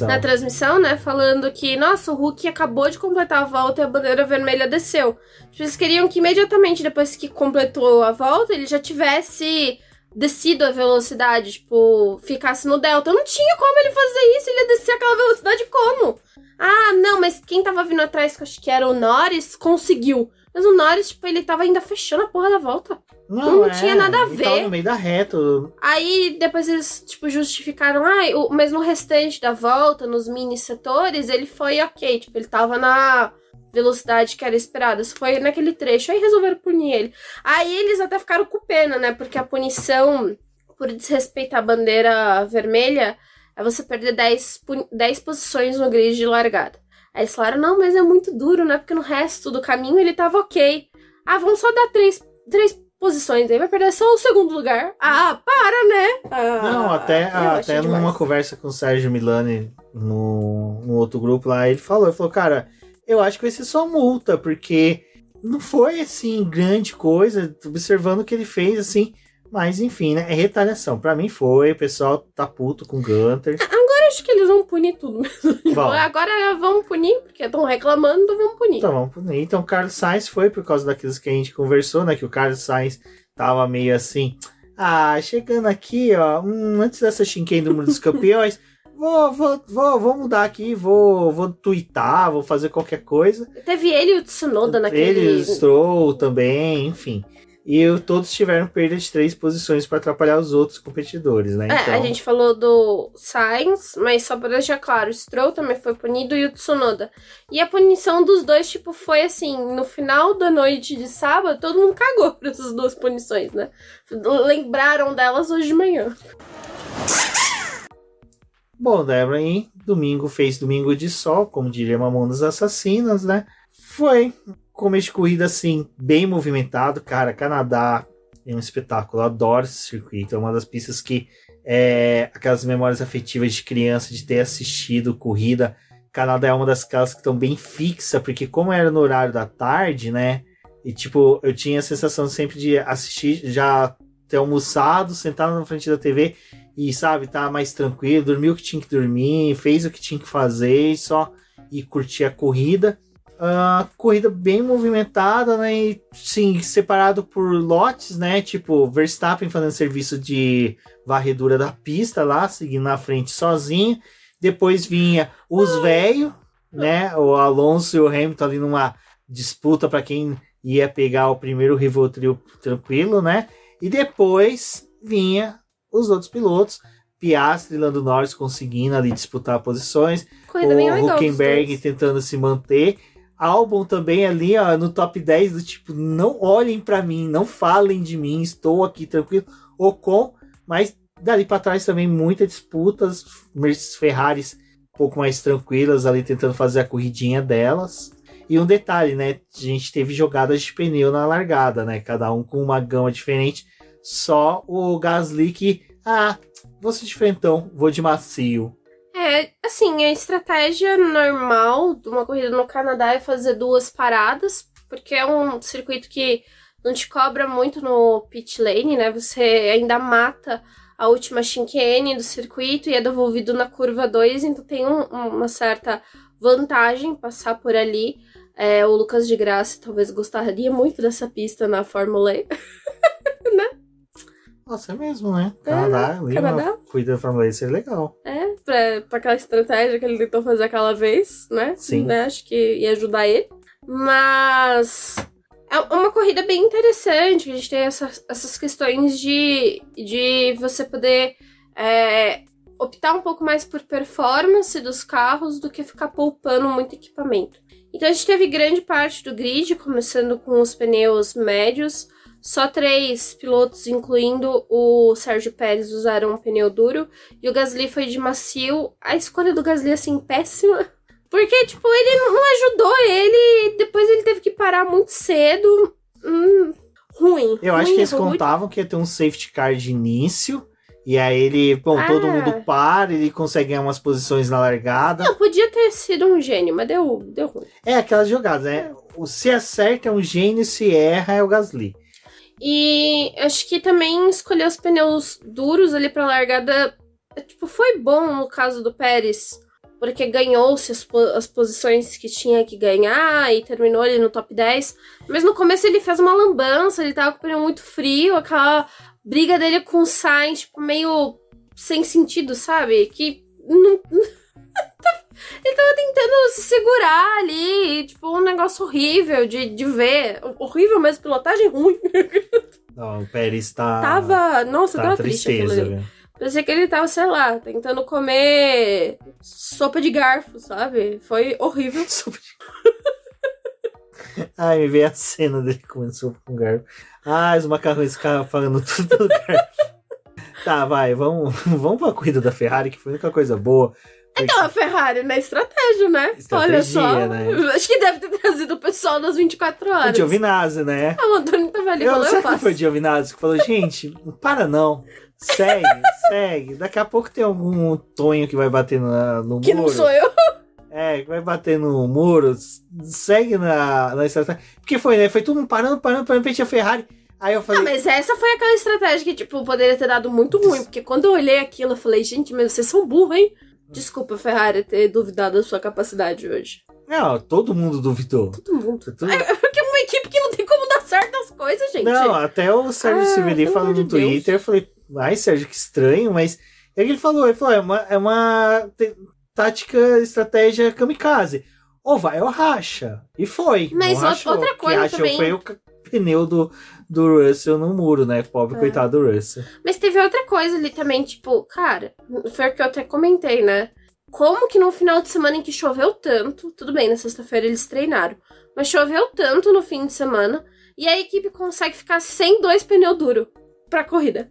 na transmissão, né? Falando que, nossa, o Hulk acabou de completar a volta e a bandeira vermelha desceu. Eles queriam que imediatamente depois que completou a volta, ele já tivesse descido a velocidade, tipo, ficasse no delta. Não tinha como ele fazer isso, ele ia descer aquela velocidade como? Ah, não, mas quem tava vindo atrás, que eu acho que era o Norris, conseguiu. Mas o Norris, tipo, ele tava ainda fechando a porra da volta. Não tinha nada a ver. Ele tava no meio da reta. Aí, depois eles, tipo, justificaram, mas no restante da volta, nos mini setores, ele foi ok. Tipo, ele tava na velocidade que era esperada. Só foi naquele trecho. Aí resolveram punir ele. Aí eles até ficaram com pena, né? Porque a punição por desrespeitar a bandeira vermelha é você perder 10 posições no grid de largada. Aí eles falaram, não, mas é muito duro, né? Porque no resto do caminho ele tava ok. Ah, vamos só dar 3 posições aí, vai perder só o segundo lugar. Ah, para, né? Não, até numa conversa com o Sérgio Milani no outro grupo lá, ele falou, cara, eu acho que vai ser só multa, porque não foi, assim, grande coisa, observando o que ele fez, assim, mas, enfim, né, é retaliação. Pra mim foi, o pessoal tá puto com o Gunter. Agora acho que eles vão punir tudo mesmo. Agora vamos punir, porque estão reclamando, então vamos punir. Então, vamos punir. Então, o Carlos Sainz foi por causa daquilo que a gente conversou, né, que o Carlos Sainz tava meio assim, chegando aqui, ó, antes dessa chicane do Mundo dos Campeões, vou mudar aqui, vou tweetar, vou fazer qualquer coisa. Teve ele e o Tsunoda naquele... Ele, o Stroll também, enfim. E todos tiveram perda de 3 posições para atrapalhar os outros competidores, né? Então... a gente falou do Sainz, mas só para deixar claro, o Stroll também foi punido e o Tsunoda. E a punição dos dois, tipo, foi assim, no final da noite de sábado, todo mundo cagou por essas 2 punições, né? Lembraram delas hoje de manhã. Bom, Débora, e domingo de sol, como diria Mamonas Assassinas, né? Foi começo de corrida, assim, bem movimentado. Cara, Canadá é um espetáculo. Eu adoro esse circuito. É uma das pistas que aquelas memórias afetivas de criança, de ter assistido corrida. Canadá é uma das casas que estão bem fixa, porque como era no horário da tarde, né? E, tipo, eu tinha a sensação sempre de assistir, já ter almoçado, sentado na frente da TV e, sabe, tá mais tranquilo, dormiu o que tinha que dormir, fez o que tinha que fazer e curtir a corrida. Corrida bem movimentada, né? E, sim, separado por lotes, né? Tipo, Verstappen fazendo serviço de varredura da pista lá, seguindo na frente sozinho. Depois vinha os velhos, né? O Alonso e o Hamilton ali numa disputa para quem ia pegar o primeiro Rivotril tranquilo, né? E depois vinha os outros pilotos, Piastri e Lando Norris conseguindo ali disputar posições, o Hülkenberg tentando se manter, Albon também ali, ó, no top 10 do tipo, não olhem para mim, não falem de mim, estou aqui tranquilo, Ocon, mas dali para trás também muitas disputas, Ferraris um pouco mais tranquilas ali tentando fazer a corridinha delas. E um detalhe, né, a gente teve jogadas de pneu na largada, né, cada um com uma gama diferente, só o Gasly que, vou ser diferentão, vou de macio. Assim, a estratégia normal de uma corrida no Canadá é fazer 2 paradas, porque é um circuito que não te cobra muito no pit lane, né? Você ainda mata a última chicane do circuito e é devolvido na curva 2, então tem uma certa vantagem passar por ali. O Lucas de Graça talvez gostaria muito dessa pista na Fórmula E, né? Nossa, é mesmo, né? Canadá. Cuida da Fórmula E, seria legal. Pra aquela estratégia que ele tentou fazer aquela vez, né? Sim. Né? Acho que ia ajudar ele. Mas é uma corrida bem interessante. A gente tem essas questões de você poder optar um pouco mais por performance dos carros do que ficar poupando muito equipamento. Então a gente teve grande parte do grid, começando com os pneus médios. Só 3 pilotos, incluindo o Sérgio Pérez, usaram um pneu duro. E o Gasly foi de macio. A escolha do Gasly, assim, péssima. Porque, tipo, ele não ajudou ele. Depois ele teve que parar muito cedo. Ruim. Eu acho que eles contavam que ia ter um safety car de início. E aí ele, todo mundo para, ele consegue ganhar umas posições na largada. Não, podia ter sido um gênio, mas deu ruim. Aquelas jogadas, né? Se acerta é um gênio, se erra é o Gasly. E acho que também escolher os pneus duros ali pra largada, tipo, foi bom no caso do Pérez. porque ganhou-se as posições que tinha que ganhar e terminou ali no top 10. Mas no começo ele fez uma lambança, ele tava com o pneu muito frio, aquela briga dele com o Sainz, tipo, meio sem sentido, sabe? Que não... Ele tava tentando se segurar ali, tipo, um negócio horrível de ver. Horrível mesmo, pilotagem ruim. Não, o Pérez tá... Nossa, tá tava triste aquilo ali. velho. Parecia que ele tava, sei lá, tentando comer sopa de garfo, sabe? Foi horrível. Sopa de... Ai, me veio a cena dele comendo sopa com garfo. Ah, os macarrões ficavam falando tudo pelo garfo. Tá, vai, vamos pra corrida da Ferrari, que foi a única coisa boa. Então, a Ferrari na estratégia, né? Olha só. Né? Acho que deve ter trazido o pessoal das 24 horas. O Giovinazzi, né? O Antônio tava ali falando, Será que foi o Giovinazzi que falou, gente, não para não. Segue. Daqui a pouco tem algum Tonho que vai bater no muro. Que não sou eu. Que vai bater no muro. Segue na estratégia. Porque foi, né? Foi todo mundo parando, pra frente a Ferrari. Aí eu falei... mas essa foi aquela estratégia que, tipo, poderia ter dado muito ruim. Porque quando eu olhei aquilo, eu falei, gente, mas vocês são burros, hein? Desculpa, Ferrari, ter duvidado da sua capacidade hoje. Não, todo mundo duvidou. Todo mundo. É porque é uma equipe que não tem como dar certo as coisas, gente. Não, até o Sérgio Silveri falou no Twitter, eu falei, ai, Sérgio, que estranho, mas... É que ele falou, é uma tática, estratégia kamikaze. Ou vai ou racha. E foi. Mas outra coisa também... Foi o pneu do Russell no muro, né? Pobre coitado do Russell. Mas teve outra coisa ali também, tipo, cara, foi o que eu até comentei, né? Como que no final de semana em que choveu tanto, tudo bem, na sexta-feira eles treinaram, mas choveu tanto no fim de semana e a equipe consegue ficar sem 2 pneus duros pra corrida.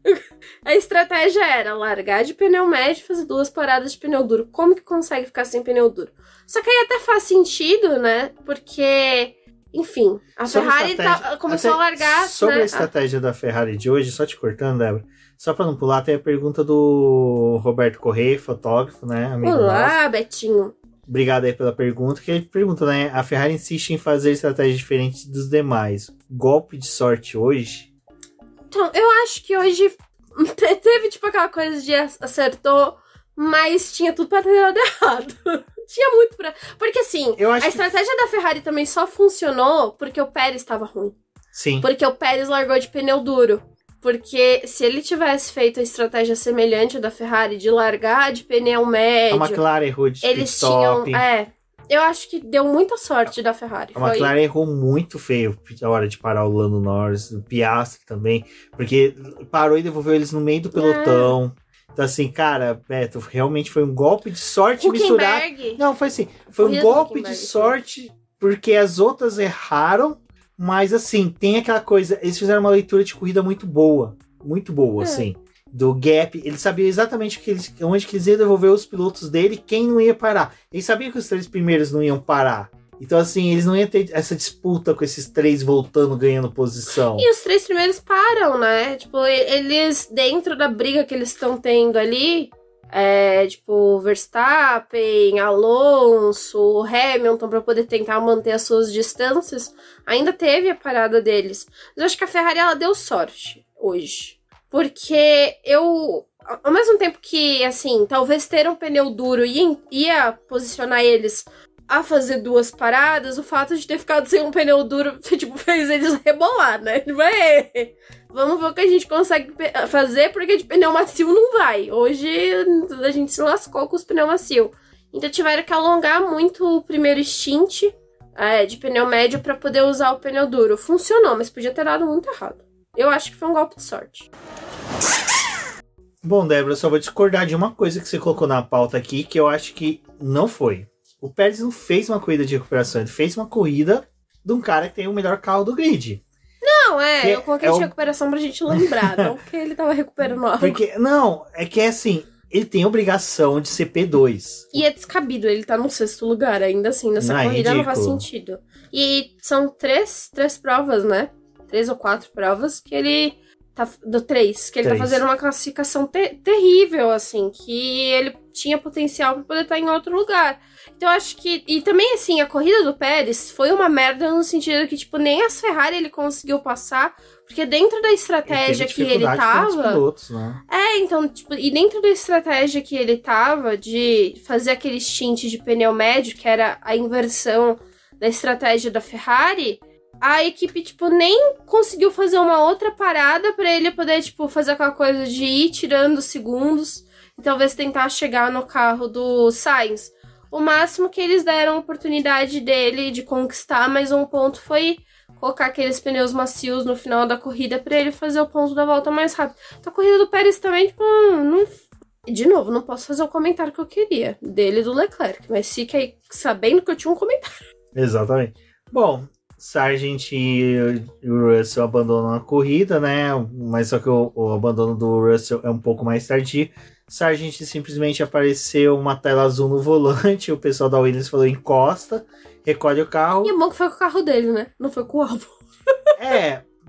A estratégia era largar de pneu médio e fazer 2 paradas de pneu duro. Como que consegue ficar sem pneu duro? Só que aí até faz sentido, né? Porque... Enfim, a Ferrari começou a largar... Sobre a estratégia da Ferrari de hoje, só te cortando, Débora, só pra não pular, tem a pergunta do Roberto Correia, fotógrafo, né? Amigo Olá, nosso. Betinho. Obrigado aí pela pergunta, que ele pergunta, né? A Ferrari insiste em fazer estratégias diferentes dos demais. Golpe de sorte hoje? Então, eu acho que hoje teve tipo aquela coisa de acertou, mas tinha tudo pra ter dado errado. Tinha muito pra... Porque assim, a estratégia da Ferrari também só funcionou porque o Pérez estava ruim. Sim. Porque o Pérez largou de pneu duro. Porque se ele tivesse feito a estratégia semelhante da Ferrari de largar de pneu médio... A McLaren errou de eles tinham... eu acho que deu muita sorte da Ferrari. A McLaren errou muito feio na hora de parar o Lando Norris, o Piastri também. Porque parou e devolveu eles no meio do pelotão. Então, assim, cara, Beto, realmente foi um golpe de sorte misturado. Não, foi assim, foi um golpe de sorte porque as outras erraram, mas assim, tem aquela coisa, eles fizeram uma leitura de corrida muito boa, assim, do gap. Eles sabiam exatamente onde que eles iam devolver os pilotos dele, quem não ia parar. Eles sabiam que os 3 primeiros não iam parar. Então, assim, eles não iam ter essa disputa com esses 3 voltando, ganhando posição. E os 3 primeiros param, né? Tipo, eles, dentro da briga que eles estão tendo ali, tipo, Verstappen, Alonso, Hamilton, pra poder tentar manter as suas distâncias, ainda teve a parada deles. Mas eu acho que a Ferrari, ela deu sorte hoje. Porque ao mesmo tempo que, assim, talvez ter um pneu duro ia posicionar eles... a fazer 2 paradas, o fato de ter ficado sem um pneu duro, tipo, fez eles rebolar, né? Vamos ver o que a gente consegue fazer, porque de pneu macio não vai. Hoje a gente se lascou com os pneus macios. Então tiveram que alongar muito o primeiro stint de pneu médio para poder usar o pneu duro. Funcionou, mas podia ter dado muito errado. Eu acho que foi um golpe de sorte. Bom, Débora, eu só vou discordar de uma coisa que você colocou na pauta aqui, que eu acho que não foi. O Pérez não fez uma corrida de recuperação, ele fez uma corrida de um cara que tem o melhor carro do grid. Não, eu coloquei de recuperação pra gente lembrar, não porque ele tava recuperando algo. É que é assim, ele tem obrigação de ser P2. E é descabido, ele tá no 6º lugar, ainda assim, nessa corrida não faz sentido. E são 3 provas, né? 3 ou 4 provas que ele tá... Do 3, que ele tá fazendo uma classificação terrível, assim, que ele tinha potencial para poder estar em outro lugar. Então eu acho que... E também, assim, a corrida do Pérez foi uma merda no sentido que, tipo, nem as Ferrari ele conseguiu passar, porque dentro da estratégia que ele tava... Pilotos, né? Então, tipo, e dentro da estratégia que ele tava de fazer aquele stint de pneu médio, que era a inversão da estratégia da Ferrari... A equipe, tipo, nem conseguiu fazer uma outra parada pra ele poder, tipo, fazer aquela coisa de ir tirando segundos e talvez tentar chegar no carro do Sainz. O máximo que eles deram a oportunidade dele de conquistar mais um ponto foi colocar aqueles pneus macios no final da corrida pra ele fazer o ponto da volta mais rápido. Então a corrida do Pérez também, tipo, não... De novo, não posso fazer o comentário que eu queria dele e do Leclerc, mas fique aí sabendo que eu tinha um comentário. Exatamente. Bom... Sargent e o Russell abandonam a corrida, né? Mas só que o abandono do Russell é um pouco mais tardio. Sargent simplesmente apareceu uma tela azul no volante. O pessoal da Williams falou: encosta, recolhe o carro. E é bom que foi com o carro dele, né? Não foi com o álbum.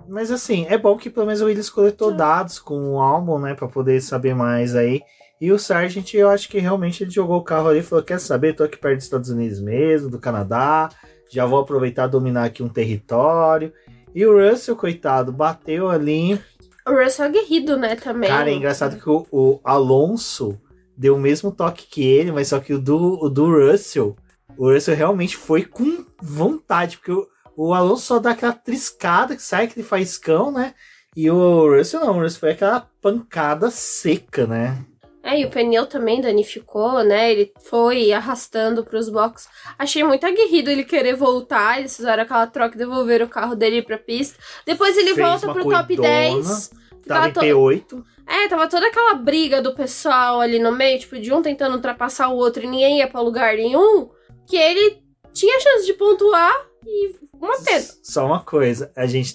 Mas assim, é bom que pelo menos o Williams coletou dados com o álbum, né? Pra poder saber mais aí. E o Sargent, eu acho que realmente ele jogou o carro ali e falou: quer saber? Tô aqui perto dos Estados Unidos mesmo, do Canadá. Já vou aproveitar e dominar aqui um território. E o Russell, coitado, bateu ali. O Russell é aguerrido, né, também. Cara, é engraçado que o Alonso deu o mesmo toque que ele, mas só que o do Russell, o Russell realmente foi com vontade, porque o Alonso só dá aquela triscada, que sai aquele faiscão, né? E o Russell não, o Russell foi aquela pancada seca, né? E o pneu também danificou, né? Ele foi arrastando pros boxes. Achei muito aguerrido ele querer voltar. Eles fizeram aquela troca e devolveram o carro dele pra pista. Depois ele volta pro top 10. Tava em P8. Tava toda aquela briga do pessoal ali no meio, tipo, de um tentando ultrapassar o outro e ninguém ia pra lugar nenhum. Que ele tinha chance de pontuar e uma pena. Só uma coisa, a gente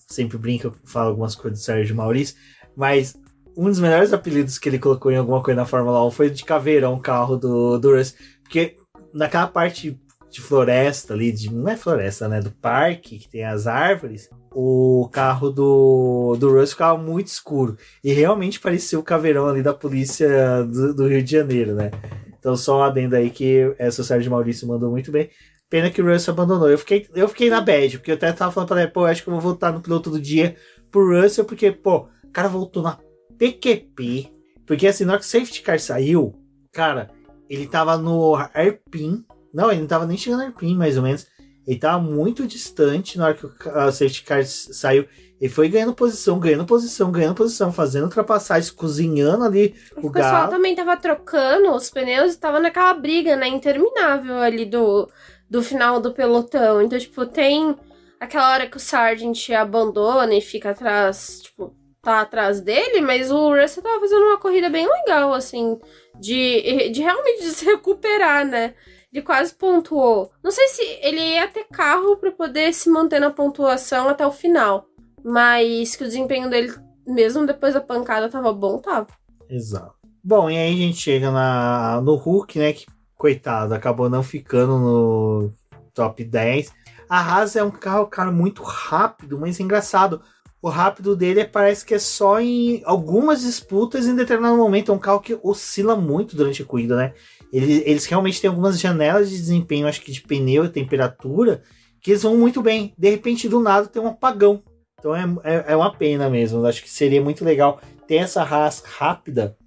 sempre brinca, fala algumas coisas do Sérgio Maurício, mas um dos melhores apelidos que ele colocou em alguma coisa na Fórmula 1 foi de caveirão, o carro do Russell. Porque naquela parte de floresta ali, não é floresta, né? Do parque, que tem as árvores, o carro do Russell ficava muito escuro. E realmente parecia o caveirão ali da polícia do Rio de Janeiro, né? Então só um adendo aí que o Sérgio Maurício mandou muito bem. Pena que o Russell abandonou. Eu fiquei na bad, porque eu até tava falando pra ele, acho que eu vou voltar no piloto do dia pro Russell, porque, o cara voltou na PQP, porque assim, na hora que o safety car saiu, cara, ele tava no hairpin, não, ele não tava nem chegando no hairpin, mais ou menos, ele tava muito distante na hora que o safety car saiu, ele foi ganhando posição, fazendo ultrapassagens, cozinhando ali o pessoal galo. Também tava trocando os pneus e tava naquela briga, né, interminável ali do final do pelotão, então, tipo, tem aquela hora que o Sargent abandona e fica atrás, tipo, tá atrás dele, mas o Russell tava fazendo uma corrida bem legal, assim, de realmente se recuperar, né? Ele quase pontuou. Não sei se ele ia ter carro pra poder se manter na pontuação até o final, mas que o desempenho dele, mesmo depois da pancada, tava bom, tava. Exato. Bom, e aí a gente chega no Hulk, né, que, coitado, acabou não ficando no top 10. A Haas é um carro, cara, muito rápido, mas engraçado. O rápido dele parece que é só em algumas disputas em determinado momento. É um carro que oscila muito durante a corrida, né? Eles realmente têm algumas janelas de desempenho, acho que de pneu e temperatura, que eles vão muito bem. De repente, do nada, tem um apagão. Então é uma pena mesmo. Acho que seria muito legal ter essa Haas rápida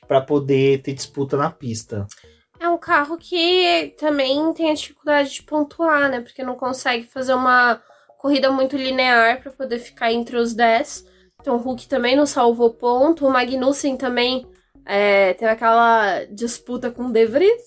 para poder ter disputa na pista. É um carro que também tem a dificuldade de pontuar, né? Porque não consegue fazer uma corrida muito linear para poder ficar entre os 10. Então o Hulk também não salvou ponto. O Magnussen também teve aquela disputa com o De Vries.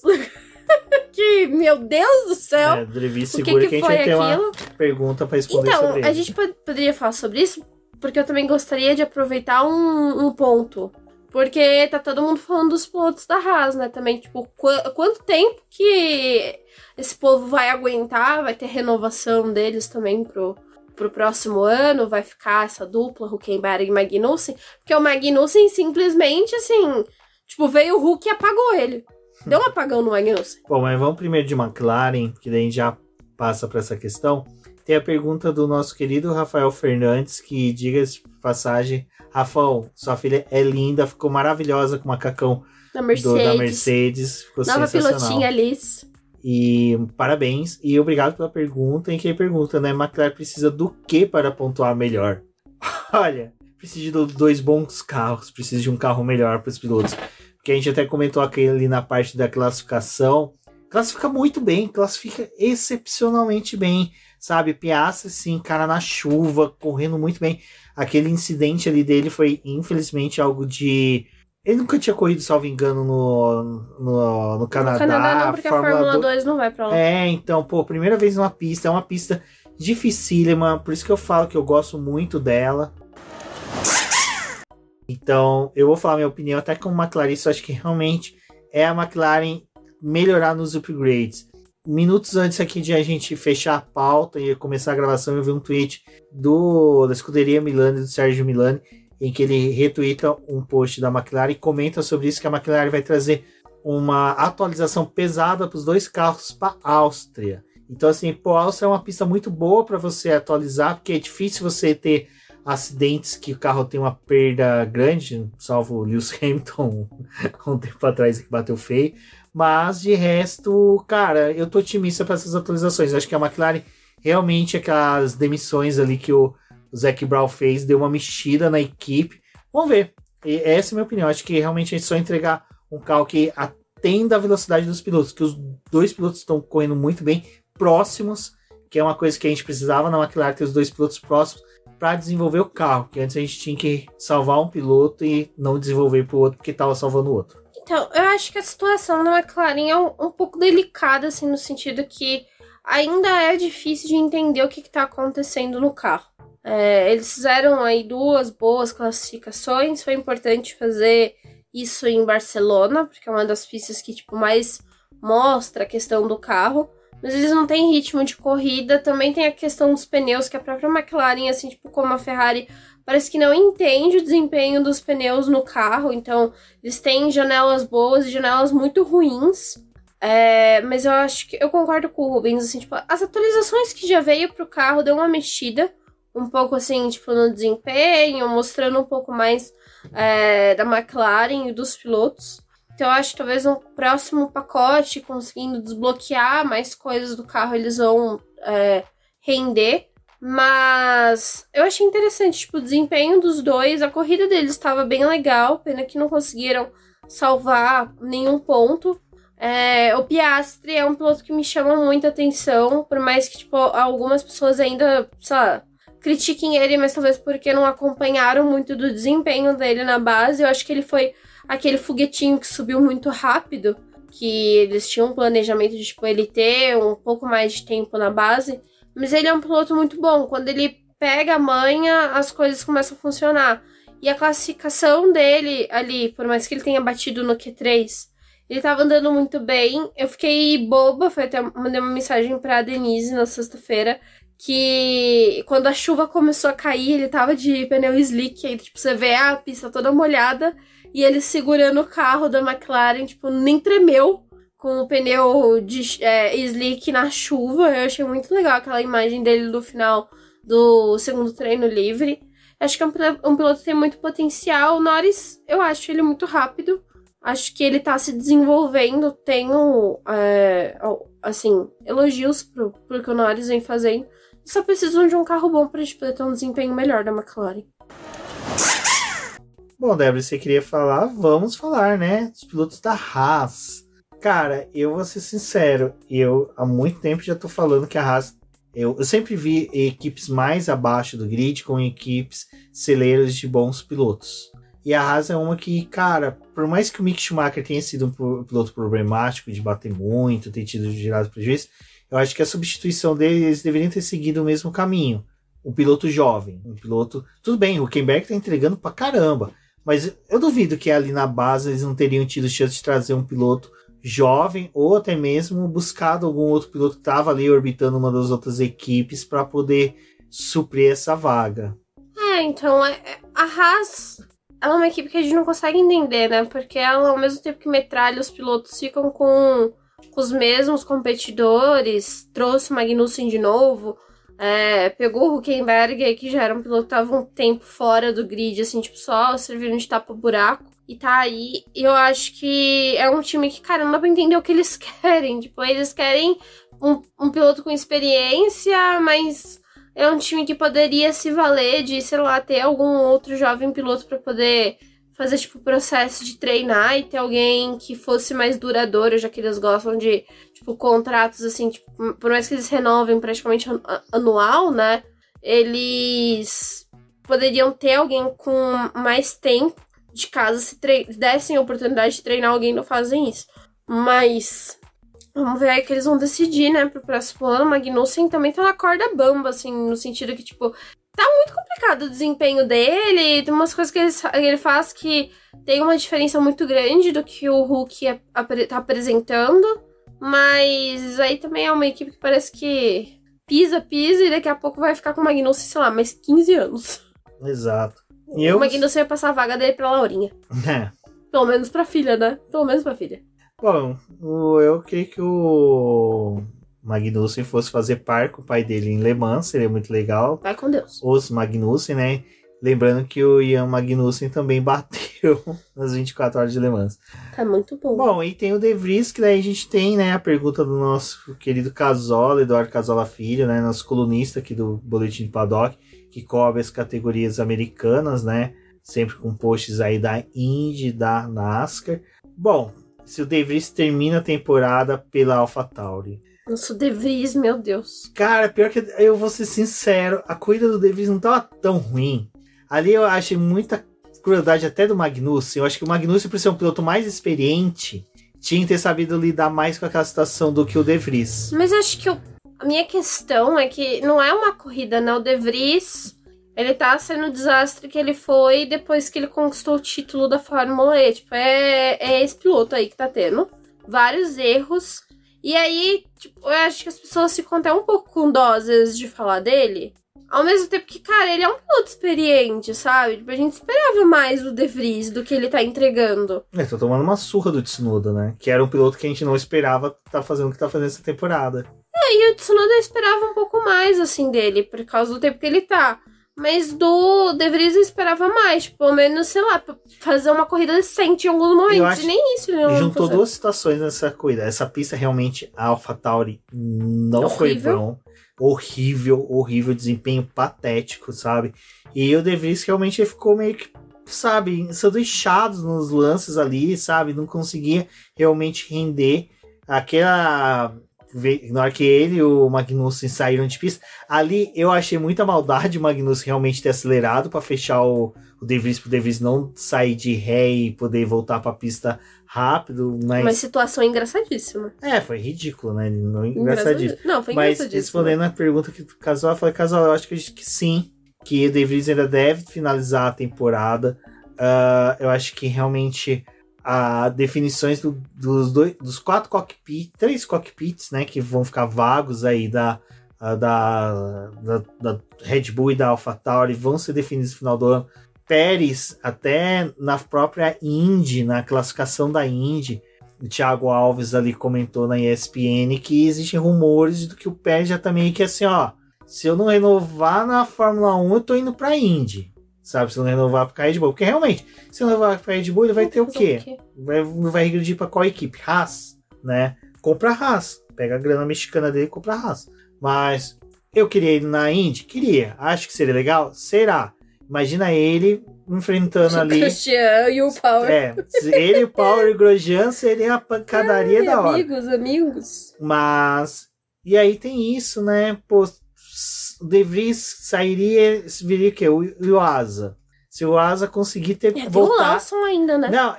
Que, meu Deus do céu! De Vries, segura que a gente vai ter uma pergunta para responder sobre isso. Então, a gente poderia falar sobre isso, porque eu também gostaria de aproveitar um ponto. Porque tá todo mundo falando dos pilotos da Haas, né? Também, tipo, quanto tempo que esse povo vai aguentar? Vai ter renovação deles também pro próximo ano? Vai ficar essa dupla, Hülkenberg e Magnussen? Porque o Magnussen simplesmente, assim, tipo, veio o Hulk e apagou ele. Deu um apagão no Magnussen. Bom, mas vamos primeiro de McLaren, que daí a gente já passa para essa questão. Tem a pergunta do nosso querido Rafael Fernandes, que, diga-se de passagem, Rafão, sua filha é linda, ficou maravilhosa com o macacão Da Mercedes. Da Mercedes. Ficou Nova sensacional. pilotinha Alice. E parabéns. E obrigado pela pergunta. E quem pergunta, né? McLaren precisa do que para pontuar melhor? Olha, precisa de 2 bons carros. Precisa de um carro melhor para os pilotos. Porque a gente até comentou ali na parte da classificação. Classifica muito bem. Classifica excepcionalmente bem. Sabe? Piastri, sim, cara na chuva. Correndo muito bem. Aquele incidente ali dele foi, infelizmente, algo de... Ele nunca tinha corrido, salvo engano, no Canadá. No Canadá não, porque a Fórmula 2 não vai pra lá. Então, primeira vez numa pista. É uma pista dificílima. Por isso que eu falo que eu gosto muito dela. Então, eu vou falar minha opinião. Até como McLaren, eu acho que realmente é a McLaren melhorar nos upgrades. Minutos antes aqui de a gente fechar a pauta e começar a gravação, eu vi um tweet da escuderia Milani, do Sérgio Milani, em que ele retweeta um post da McLaren e comenta sobre isso, que a McLaren vai trazer uma atualização pesada para os 2 carros para a Áustria. Então, assim, a Áustria é uma pista muito boa para você atualizar, porque é difícil você ter acidentes que o carro tem uma perda grande, salvo o Lewis Hamilton um tempo atrás que bateu feio. Mas, de resto, cara, eu tô otimista para essas atualizações. Acho que a McLaren, realmente, aquelas demissões ali que o Zac Brown fez, deu uma mexida na equipe. Vamos ver. E essa é a minha opinião. Acho que realmente a gente só entregar um carro que atenda a velocidade dos pilotos, que os 2 pilotos estão correndo muito bem, próximos, que é uma coisa que a gente precisava na McLaren, ter os 2 pilotos próximos para desenvolver o carro, que antes a gente tinha que salvar um piloto e não desenvolver para o outro porque estava salvando o outro. Então, eu acho que a situação da McLaren é um pouco delicada, assim, no sentido que ainda é difícil de entender o que está acontecendo no carro. Eles fizeram aí 2 boas classificações, foi importante fazer isso em Barcelona, porque é uma das pistas que mais mostra a questão do carro, mas eles não têm ritmo de corrida. Também tem a questão dos pneus, que a própria McLaren, assim, como a Ferrari, parece que não entende o desempenho dos pneus no carro, então eles têm janelas boas e janelas muito ruins. Mas eu acho que eu concordo com o Rubens, assim, as atualizações que já veio pro carro deu uma mexida um pouco, assim, no desempenho, mostrando um pouco mais da McLaren e dos pilotos. Então eu acho que talvez no próximo pacote, conseguindo desbloquear mais coisas do carro, eles vão render. Mas eu achei interessante, o desempenho dos 2, a corrida deles estava bem legal, pena que não conseguiram salvar nenhum ponto. O Piastri é um piloto que me chama muita atenção, por mais que, algumas pessoas ainda, critiquem ele, mas talvez porque não acompanharam muito do desempenho dele na base. Eu acho que ele foi aquele foguetinho que subiu muito rápido, que eles tinham um planejamento de, ele ter um pouco mais de tempo na base. Mas ele é um piloto muito bom. Quando ele pega a manha, as coisas começam a funcionar. E a classificação dele ali, por mais que ele tenha batido no Q3, ele tava andando muito bem. Eu fiquei boba, mandei uma mensagem pra Denise na sexta-feira, que quando a chuva começou a cair, ele tava de pneu slick. Aí, você vê a pista toda molhada e ele segurando o carro da McLaren, nem tremeu, com o pneu de slick na chuva. Eu achei muito legal aquela imagem dele no final do segundo treino livre. Acho que é um piloto que tem muito potencial. O Norris, eu acho ele muito rápido. Acho que ele tá se desenvolvendo. Tenho, elogios pro que o Norris vem fazendo. Só precisam de um carro bom pra gente poder ter um desempenho melhor da McLaren. Bom, Débora, você queria falar? Vamos falar, né? Os pilotos da Haas. Cara, eu vou ser sincero, eu há muito tempo já tô falando que a Haas... Eu sempre vi equipes mais abaixo do grid com equipes celeiras de bons pilotos. E a Haas é uma que, cara, por mais que o Mick Schumacher tenha sido um piloto problemático, de bater muito, ter tido gerado prejuízo, eu acho que a substituição deles deveriam ter seguido o mesmo caminho. Um piloto jovem, um piloto... Tudo bem, o Hülkenberg tá entregando pra caramba, mas eu duvido que ali na base eles não teriam tido chance de trazer um piloto jovem, ou até mesmo buscado algum outro piloto que estava ali orbitando uma das outras equipes para poder suprir essa vaga. Então, a Haas, ela é uma equipe que a gente não consegue entender, né? Porque ela, ao mesmo tempo que metralha, os pilotos ficam com os mesmos competidores, trouxe o Magnussen de novo, Pegou o Hülkenberg, que já era um piloto que tava um tempo fora do grid, assim, tipo, só servindo de tapa-buraco. E tá aí, e eu acho que é um time que, cara, não dá pra entender o que eles querem. Tipo, eles querem um piloto com experiência, mas é um time que poderia se valer de, sei lá, ter algum outro jovem piloto pra poder fazer, tipo, o processo de treinar e ter alguém que fosse mais duradouro, já que eles gostam de, tipo, contratos, assim, tipo, por mais que eles renovem praticamente anual, né, eles poderiam ter alguém com mais tempo de caso se dessem a oportunidade de treinar alguém, não fazem isso. Mas vamos ver aí que eles vão decidir, né, pro próximo ano. O Magnussen também tá na corda bamba, assim, no sentido que, tipo, tá muito complicado o desempenho dele. Tem umas coisas que ele faz que tem uma diferença muito grande do que o Hulk tá apresentando. Mas aí também é uma equipe que parece que pisa e daqui a pouco vai ficar com o Magnussen, sei lá, mais 15 anos. Exato. O Magnussen vai passar a vaga dele pra Laurinha. Pelo menos pra filha, né? Pelo menos pra filha. Bom, eu queria que o Magnussen fosse fazer par com o pai dele em Le Mans, seria muito legal. Vai com Deus. Os Magnussen, né? Lembrando que o Ian Magnussen também bateu nas 24 horas de Le Mans. Tá muito bom. Bom, e tem o De Vries, que daí a gente tem, né, a pergunta do nosso querido Casola, Eduardo Casola Filho, né, nosso colunista aqui do Boletim de Paddock, que cobre as categorias americanas, né, sempre com posts aí da Indy, da NASCAR. Bom, se o De Vries termina a temporada pela AlphaTauri. Nossa, o De Vries, meu Deus. Cara, pior que eu vou ser sincero, a corrida do De Vries não tava tão ruim. Ali eu achei muita crueldade até do Magnussen. Eu acho que o Magnussen, por ser um piloto mais experiente, tinha que ter sabido lidar mais com aquela situação do que o De Vries. Mas eu acho que a minha questão é que não é uma corrida, né? O De Vries, ele tá sendo o desastre que ele foi depois que ele conquistou o título da Fórmula E. Tipo, é esse piloto aí que tá tendo vários erros. E aí, tipo, eu acho que as pessoas ficam até um pouco com dó, às vezes, de falar dele. Ao mesmo tempo que, cara, ele é um piloto experiente, sabe? Tipo, a gente esperava mais do De Vries do que ele tá entregando. Tô tomando uma surra do Tsunoda, né? Que era um piloto que a gente não esperava tá fazendo o que tá fazendo essa temporada. E o Tsunoda eu esperava um pouco mais, assim, dele, por causa do tempo que ele tá. Mas do De Vries eu esperava mais, tipo, pelo menos, sei lá, fazer uma corrida decente em alguns momentos. E nem isso ele não juntou duas situações nessa corrida. Essa pista realmente, a AlphaTauri não foi bom. Horrível, desempenho patético, sabe? E o De Vries realmente ficou meio que, sabe, sendo inchado nos lances ali, sabe? Não conseguia realmente render aquela... Na hora que ele e o Magnussen saíram de pista, ali eu achei muita maldade o Magnussen realmente ter acelerado para fechar o De Vries, pro De Vries não sair de ré e poder voltar para a pista rápido. Mas... Uma situação engraçadíssima. Foi ridículo, né? Não, engraçadíssimo. Não, foi engraçadíssimo. Mas respondendo a pergunta que o Casal, eu falei, Casal, eu acho que sim, que o De Vries ainda deve finalizar a temporada. Eu acho que realmente... as definições dos três cockpits, né, que vão ficar vagos aí da Red Bull e da AlphaTauri vão ser definidos no final do ano. Pérez, até na própria Indy, na classificação da Indy, o Thiago Alves ali comentou na ESPN que existem rumores do que o Pérez já tá meio que assim, ó, se eu não renovar na Fórmula 1, eu tô indo pra Indy. Sabe, se não renovar pra Red Bull. Porque realmente, se não renovar pra Red Bull, ele vai ter o quê? Vai regredir pra qual equipe? Haas, né? Compra a Haas. Pega a grana mexicana dele e compra a Haas. Mas eu queria ele na Indy? Queria. Acho que seria legal? Será. Imagina ele enfrentando ali... Christian e o Power. Ele, o Power e o Grosjean seria a pancadaria da hora. Amigos. Mas... E aí tem isso, né? Pô... O De Vries sairia, viria o quê? O Asa. Se o Asa conseguir voltar... Tem o Lawson ainda, né? Não,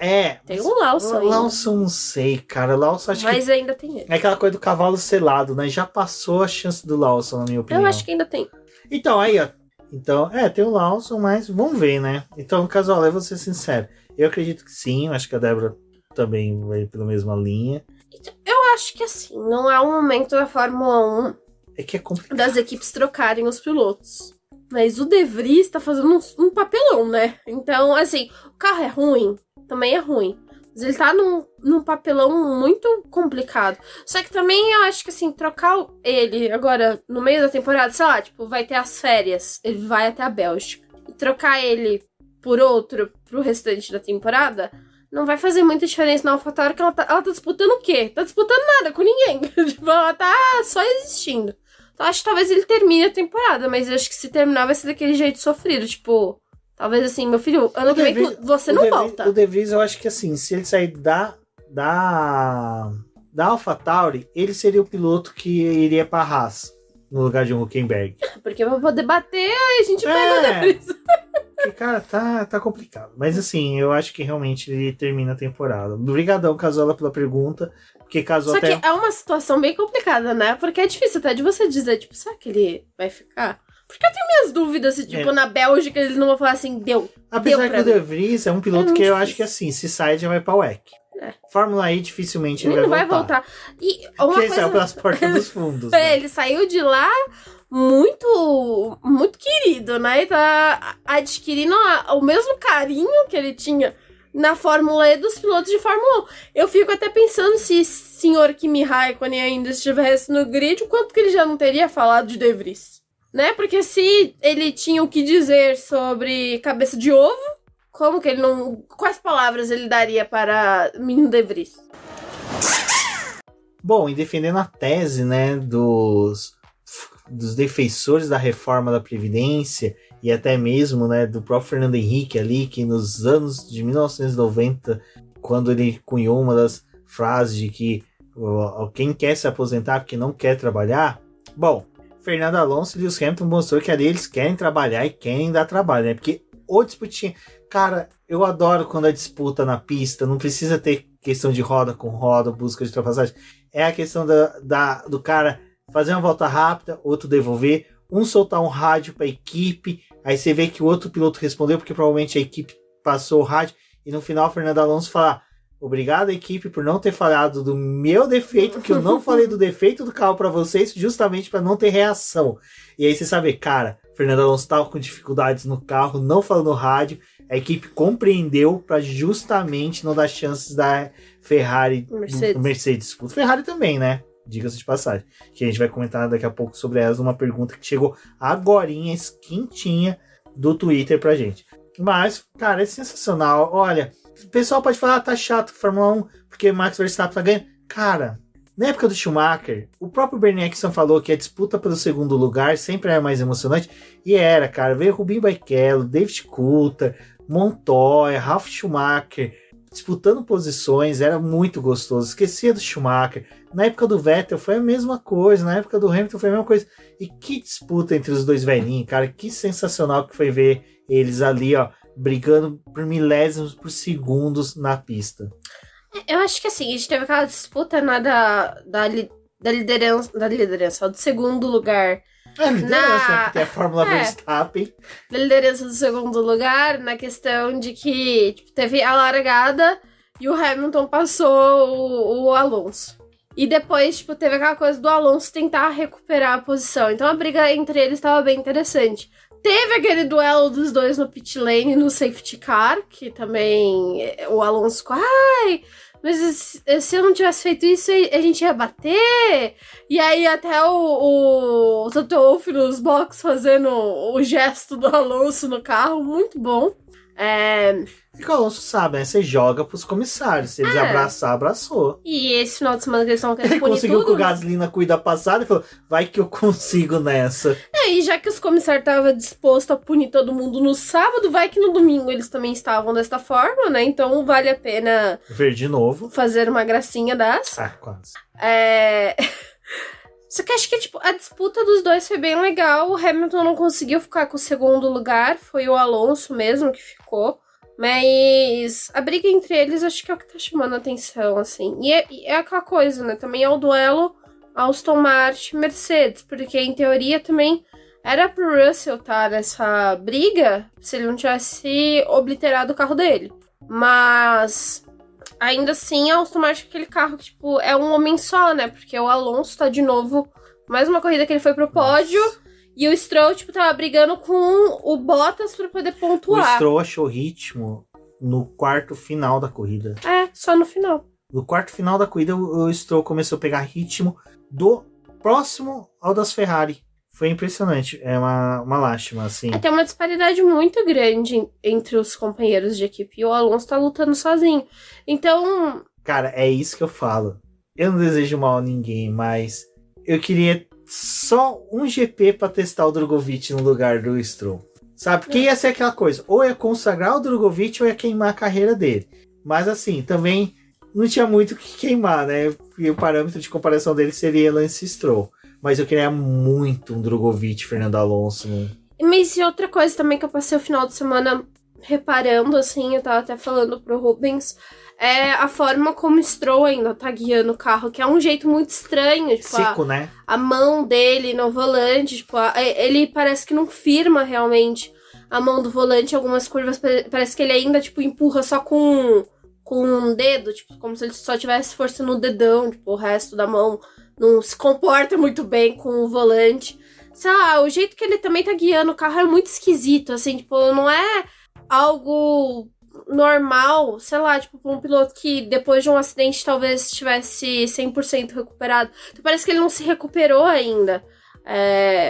tem o Lawson ainda. Lawson não sei, cara. Lawson acho Mas ainda tem ele. É aquela coisa do cavalo selado, né? Já passou a chance do Lawson, na minha opinião. Eu acho que ainda tem. Então, aí, ó. Então, tem o Lawson, mas vamos ver, né? Então, Casola, eu vou ser sincero. Eu acredito que sim. Eu acho que a Débora também vai pela mesma linha. Eu acho que assim, não é o momento da Fórmula 1... É que é complicado. Das equipes trocarem os pilotos. Mas o De Vries tá fazendo um papelão, né? Então, assim, o carro é ruim, também é ruim. Ele tá num papelão muito complicado. Só que também eu acho que, assim, trocar ele agora no meio da temporada, sei lá, tipo, vai ter as férias, ele vai até a Bélgica. E trocar ele por outro pro restante da temporada não vai fazer muita diferença na AlphaTauri, que ela tá disputando o quê? Tá disputando nada com ninguém. Tipo, ela tá só existindo. Então acho que talvez ele termine a temporada, mas eu acho que se terminar vai ser daquele jeito sofrido, tipo... Talvez assim, meu filho, ano que vem você não volta. O De Vries, eu acho que assim, se ele sair da AlphaTauri, ele seria o piloto que iria pra Haas, no lugar de um Hülkenberg. Porque pra poder bater, aí a gente pega o De Vries. Porque, cara, tá complicado. Mas assim, eu acho que realmente ele termina a temporada. Obrigadão, Casola, pela pergunta. Porque casou Só até... que é uma situação bem complicada, né? Porque é difícil até de você dizer, tipo, será que ele vai ficar? Porque eu tenho minhas dúvidas se, tipo, na Bélgica eles não vão falar assim, deu. Apesar que o De Vries é um piloto que eu acho que, assim, se sai, já vai pra WEC. Fórmula E, dificilmente ele vai voltar. E porque ele saiu pelas portas dos fundos. Né? Ele saiu de lá muito, muito querido, né? E tá adquirindo o mesmo carinho que ele tinha na Fórmula E dos pilotos de Fórmula 1. Eu fico até pensando se o senhor Kimi Raikkonen ainda estivesse no grid, o quanto que ele já não teria falado de De Vries. Né? Porque se ele tinha o que dizer sobre cabeça de ovo, como que ele não... Quais palavras ele daria para menino De Vries? Bom, e defendendo a tese, né, dos defensores da reforma da Previdência e até mesmo, né, do próprio Fernando Henrique ali, que nos anos de 1990, quando ele cunhou uma das frases de que quem quer se aposentar porque não quer trabalhar, bom... Fernando Alonso e Lewis Hamilton mostrou que ali eles querem trabalhar e querem dar trabalho, né? Porque o disputinha... Cara, eu adoro quando a disputa na pista não precisa ter questão de roda com roda, busca de ultrapassagem. É a questão do cara fazer uma volta rápida, outro devolver, um soltar um rádio para a equipe, aí você vê que o outro piloto respondeu porque provavelmente a equipe passou o rádio e no final o Fernando Alonso fala... Obrigado, equipe, por não ter falado do meu defeito, que eu não falei do defeito do carro para vocês, justamente para não ter reação. E aí você sabe, cara, Fernando Alonso estava com dificuldades no carro, não falou no rádio, a equipe compreendeu para justamente não dar chances da Ferrari, Mercedes. O Ferrari também, né? Diga-se de passagem. Que a gente vai comentar daqui a pouco sobre elas, uma pergunta que chegou agorinha, quentinha, do Twitter pra gente. Mas, cara, é sensacional. Olha... O pessoal pode falar, tá chato Fórmula 1, porque Max Verstappen tá ganhando. Cara, na época do Schumacher, o próprio Bernie Eccleston falou que a disputa pelo segundo lugar sempre era mais emocionante. E era, cara. Veio Rubinho Barrichello, David Coulthard, Montoya, Ralf Schumacher, disputando posições. Era muito gostoso. Esquecia do Schumacher. Na época do Vettel foi a mesma coisa. Na época do Hamilton foi a mesma coisa. E que disputa entre os dois velhinhos, cara. Que sensacional que foi ver eles ali, ó. Brigando por milésimos por segundos na pista. Eu acho que assim, a gente teve aquela disputa da liderança, do segundo lugar. A liderança, porque a Fórmula Verstappen. Da liderança do segundo lugar, na questão de que tipo, teve a largada e o Hamilton passou o Alonso. E depois, tipo, teve aquela coisa do Alonso tentar recuperar a posição. Então a briga entre eles estava bem interessante. Teve aquele duelo dos dois no pit lane, no safety car, que também o Alonso ficou, mas se eu não tivesse feito isso, a gente ia bater. E aí até o Toto Wolff nos box fazendo o gesto do Alonso no carro, muito bom. E o Alonso sabe, né? Você joga pros comissários. Se eles abraçar, abraçou. E esse final de semana que eles estão querendo punir conseguiu tudo, com o Gasly na corrida passada e falou, vai que eu consigo nessa. E já que os comissários estavam dispostos a punir todo mundo no sábado, vai que no domingo eles também estavam desta forma, né? Então vale a pena... Ver de novo. Fazer uma gracinha dessa. Quase. Só que acho que, tipo, a disputa dos dois foi bem legal. O Hamilton não conseguiu ficar com o segundo lugar. Foi o Alonso mesmo que ficou. Mas a briga entre eles acho que é o que tá chamando a atenção, assim. E é aquela coisa, né? Também é o duelo Aston Martin Mercedes. Porque, em teoria, também era pro Russell estar nessa briga se ele não tivesse obliterado o carro dele. Mas... ainda assim, a Aston Martin é aquele carro que, tipo, é um homem só, né? Porque o Alonso tá de novo... mais uma corrida que ele foi pro pódio. Nossa. E o Stroll, tipo, tava brigando com o Bottas pra poder pontuar. O Stroll achou ritmo no quarto final da corrida. Só no final. No quarto final da corrida, o Stroll começou a pegar ritmo do próximo ao das Ferrari. Foi impressionante, é uma lástima, assim. Tem uma disparidade muito grande entre os companheiros de equipe, e o Alonso tá lutando sozinho. Então... Cara, é isso que eu falo. Eu não desejo mal a ninguém, mas eu queria só um GP pra testar o Drogovic no lugar do Stroll. Sabe? Porque ia ser aquela coisa, ou ia consagrar o Drogovic ou ia queimar a carreira dele. Mas assim, também não tinha muito o que queimar, né? E o parâmetro de comparação dele seria Lance Stroll. Mas eu queria muito um Drogovic, Fernando Alonso. Né? Mas e outra coisa também que eu passei o final de semana reparando, assim, eu tava até falando pro Rubens, é a forma como o Stroll ainda tá guiando o carro, que é um jeito muito estranho. Tipo, seco, né? A mão dele no volante, tipo, ele parece que não firma realmente a mão do volante em algumas curvas. Parece que ele ainda, tipo, empurra só com um dedo, tipo, como se ele só tivesse força no dedão, tipo, o resto da mão não se comporta muito bem com o volante. Sei lá, o jeito que ele também tá guiando o carro é muito esquisito, assim, tipo, não é algo normal, sei lá, tipo, pra um piloto que depois de um acidente talvez estivesse 100% recuperado. Então parece que ele não se recuperou ainda.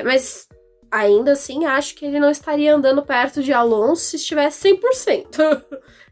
Mas ainda assim, acho que ele não estaria andando perto de Alonso se estivesse 100%.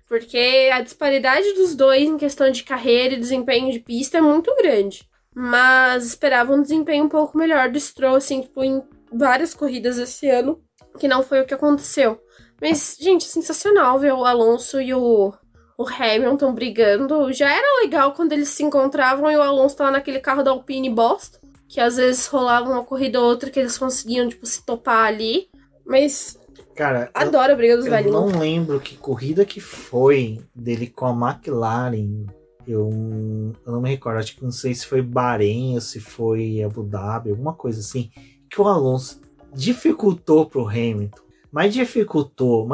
Porque a disparidade dos dois em questão de carreira e desempenho de pista é muito grande. Mas esperava um desempenho um pouco melhor do Stroll, assim, tipo, em várias corridas esse ano, que não foi o que aconteceu. Mas, gente, sensacional ver o Alonso e o Hamilton brigando. Já era legal quando eles se encontravam e o Alonso tava naquele carro da Alpine bosta, que às vezes rolava uma corrida ou outra que eles conseguiam, tipo, se topar ali. Mas... Cara, adoro a briga dos velhinhos. Eu não lembro que corrida que foi dele com a McLaren. Eu não me recordo, acho que não sei se foi Bahrein ou se foi Abu Dhabi, alguma coisa assim, que o Alonso dificultou pro Hamilton, mas dificultou,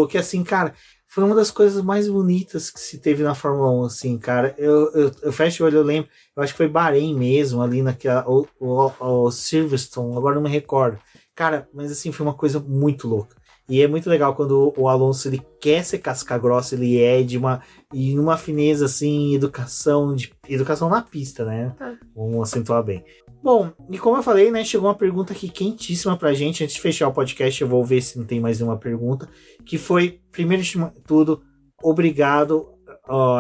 que assim, cara, foi uma das coisas mais bonitas que se teve na Fórmula 1, assim, cara, eu fecho o olho, eu lembro, eu acho que foi Bahrein mesmo, ali naquela, o Silverstone, agora não me recordo, cara, mas assim, foi uma coisa muito louca. E é muito legal quando o Alonso ele quer ser casca grossa, ele é e numa fineza assim, educação na pista, né? Vamos acentuar bem. Bom, e como eu falei, né, chegou uma pergunta aqui quentíssima pra gente. Antes de fechar o podcast, eu vou ver se não tem mais nenhuma pergunta. Que foi, primeiro de tudo, obrigado,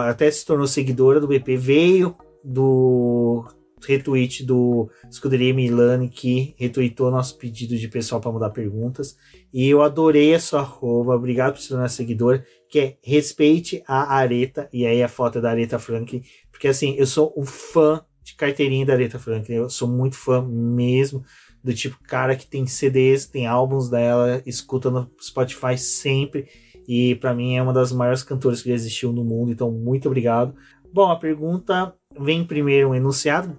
até se tornou seguidora do BP, veio do retweet do Scuderia Milani, que retweetou nosso pedido de pessoal para mudar perguntas, e eu adorei a sua arroba, obrigado por se tornar seguidor, que é respeite a Aretha, e aí a foto é da Aretha Franklin, porque assim, eu sou um fã de carteirinha da Aretha Franklin, eu sou muito fã mesmo, do tipo cara que tem CDs, tem álbuns dela, escuta no Spotify sempre, e para mim é uma das maiores cantoras que já existiu no mundo, então muito obrigado. Bom, a pergunta vem primeiro um enunciado,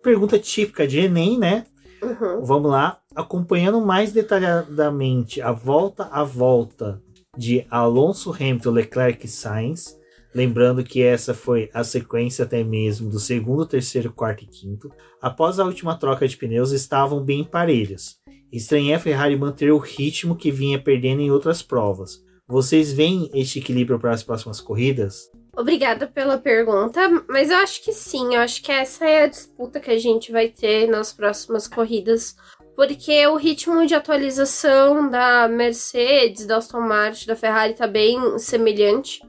pergunta típica de Enem, né? Uhum. Vamos lá. Acompanhando mais detalhadamente a volta de Alonso, Hamilton, Leclerc e Sainz, lembrando que essa foi a sequência até mesmo do segundo, terceiro, quarto e quinto, após a última troca de pneus estavam bem parelhas. Estranhei a Ferrari manter o ritmo que vinha perdendo em outras provas. Vocês veem este equilíbrio para as próximas corridas? Obrigada pela pergunta, mas eu acho que sim, eu acho que essa é a disputa que a gente vai ter nas próximas corridas, porque o ritmo de atualização da Mercedes, da Aston Martin, da Ferrari tá bem semelhante.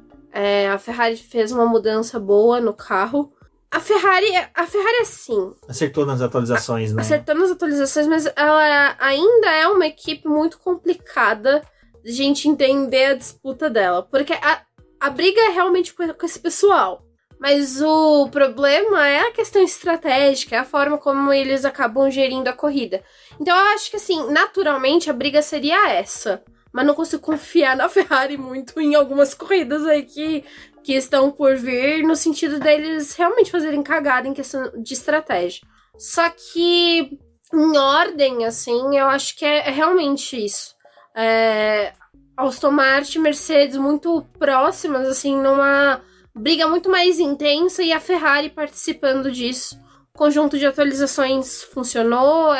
A Ferrari fez uma mudança boa no carro. A Ferrari sim. Acertou nas atualizações, né? Acertou nas atualizações, mas ela ainda é uma equipe muito complicada de gente entender a disputa dela, porque a briga é realmente com esse pessoal. Mas o problema é a questão estratégica, é a forma como eles acabam gerindo a corrida. Então eu acho que, assim, naturalmente a briga seria essa. Mas não consigo confiar na Ferrari muito em algumas corridas aí que estão por vir, no sentido deles realmente fazerem cagada em questão de estratégia. Só que, em ordem, assim, eu acho que é realmente isso. Aston Martin e Mercedes muito próximas, assim, numa briga muito mais intensa, e a Ferrari participando disso. O conjunto de atualizações funcionou,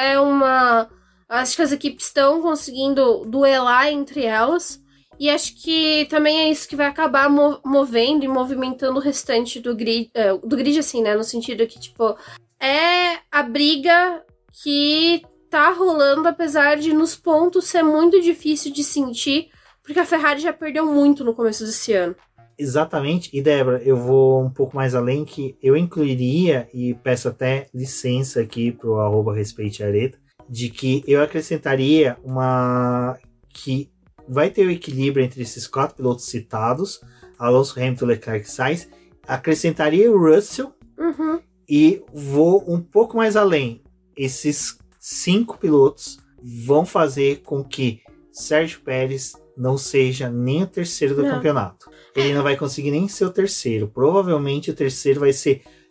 acho que as equipes estão conseguindo duelar entre elas, E acho que também é isso que vai acabar movendo e movimentando o restante do grid, assim, né? No sentido que, tipo, é a briga que tá rolando, apesar de nos pontos ser muito difícil de sentir, porque a Ferrari já perdeu muito no começo desse ano. Exatamente. E, Débora, eu vou um pouco mais além, que eu incluiria, e peço até licença aqui pro @respeiteareta, de que eu acrescentaria que vai ter o equilíbrio entre esses 4 pilotos citados, Alonso, Hamilton, Leclerc e Sainz. Acrescentaria o Russell e vou um pouco mais além. Esses 5 pilotos vão fazer com que Sérgio Pérez não seja nem o terceiro do campeonato. Ele não vai conseguir nem ser o terceiro. Provavelmente o terceiro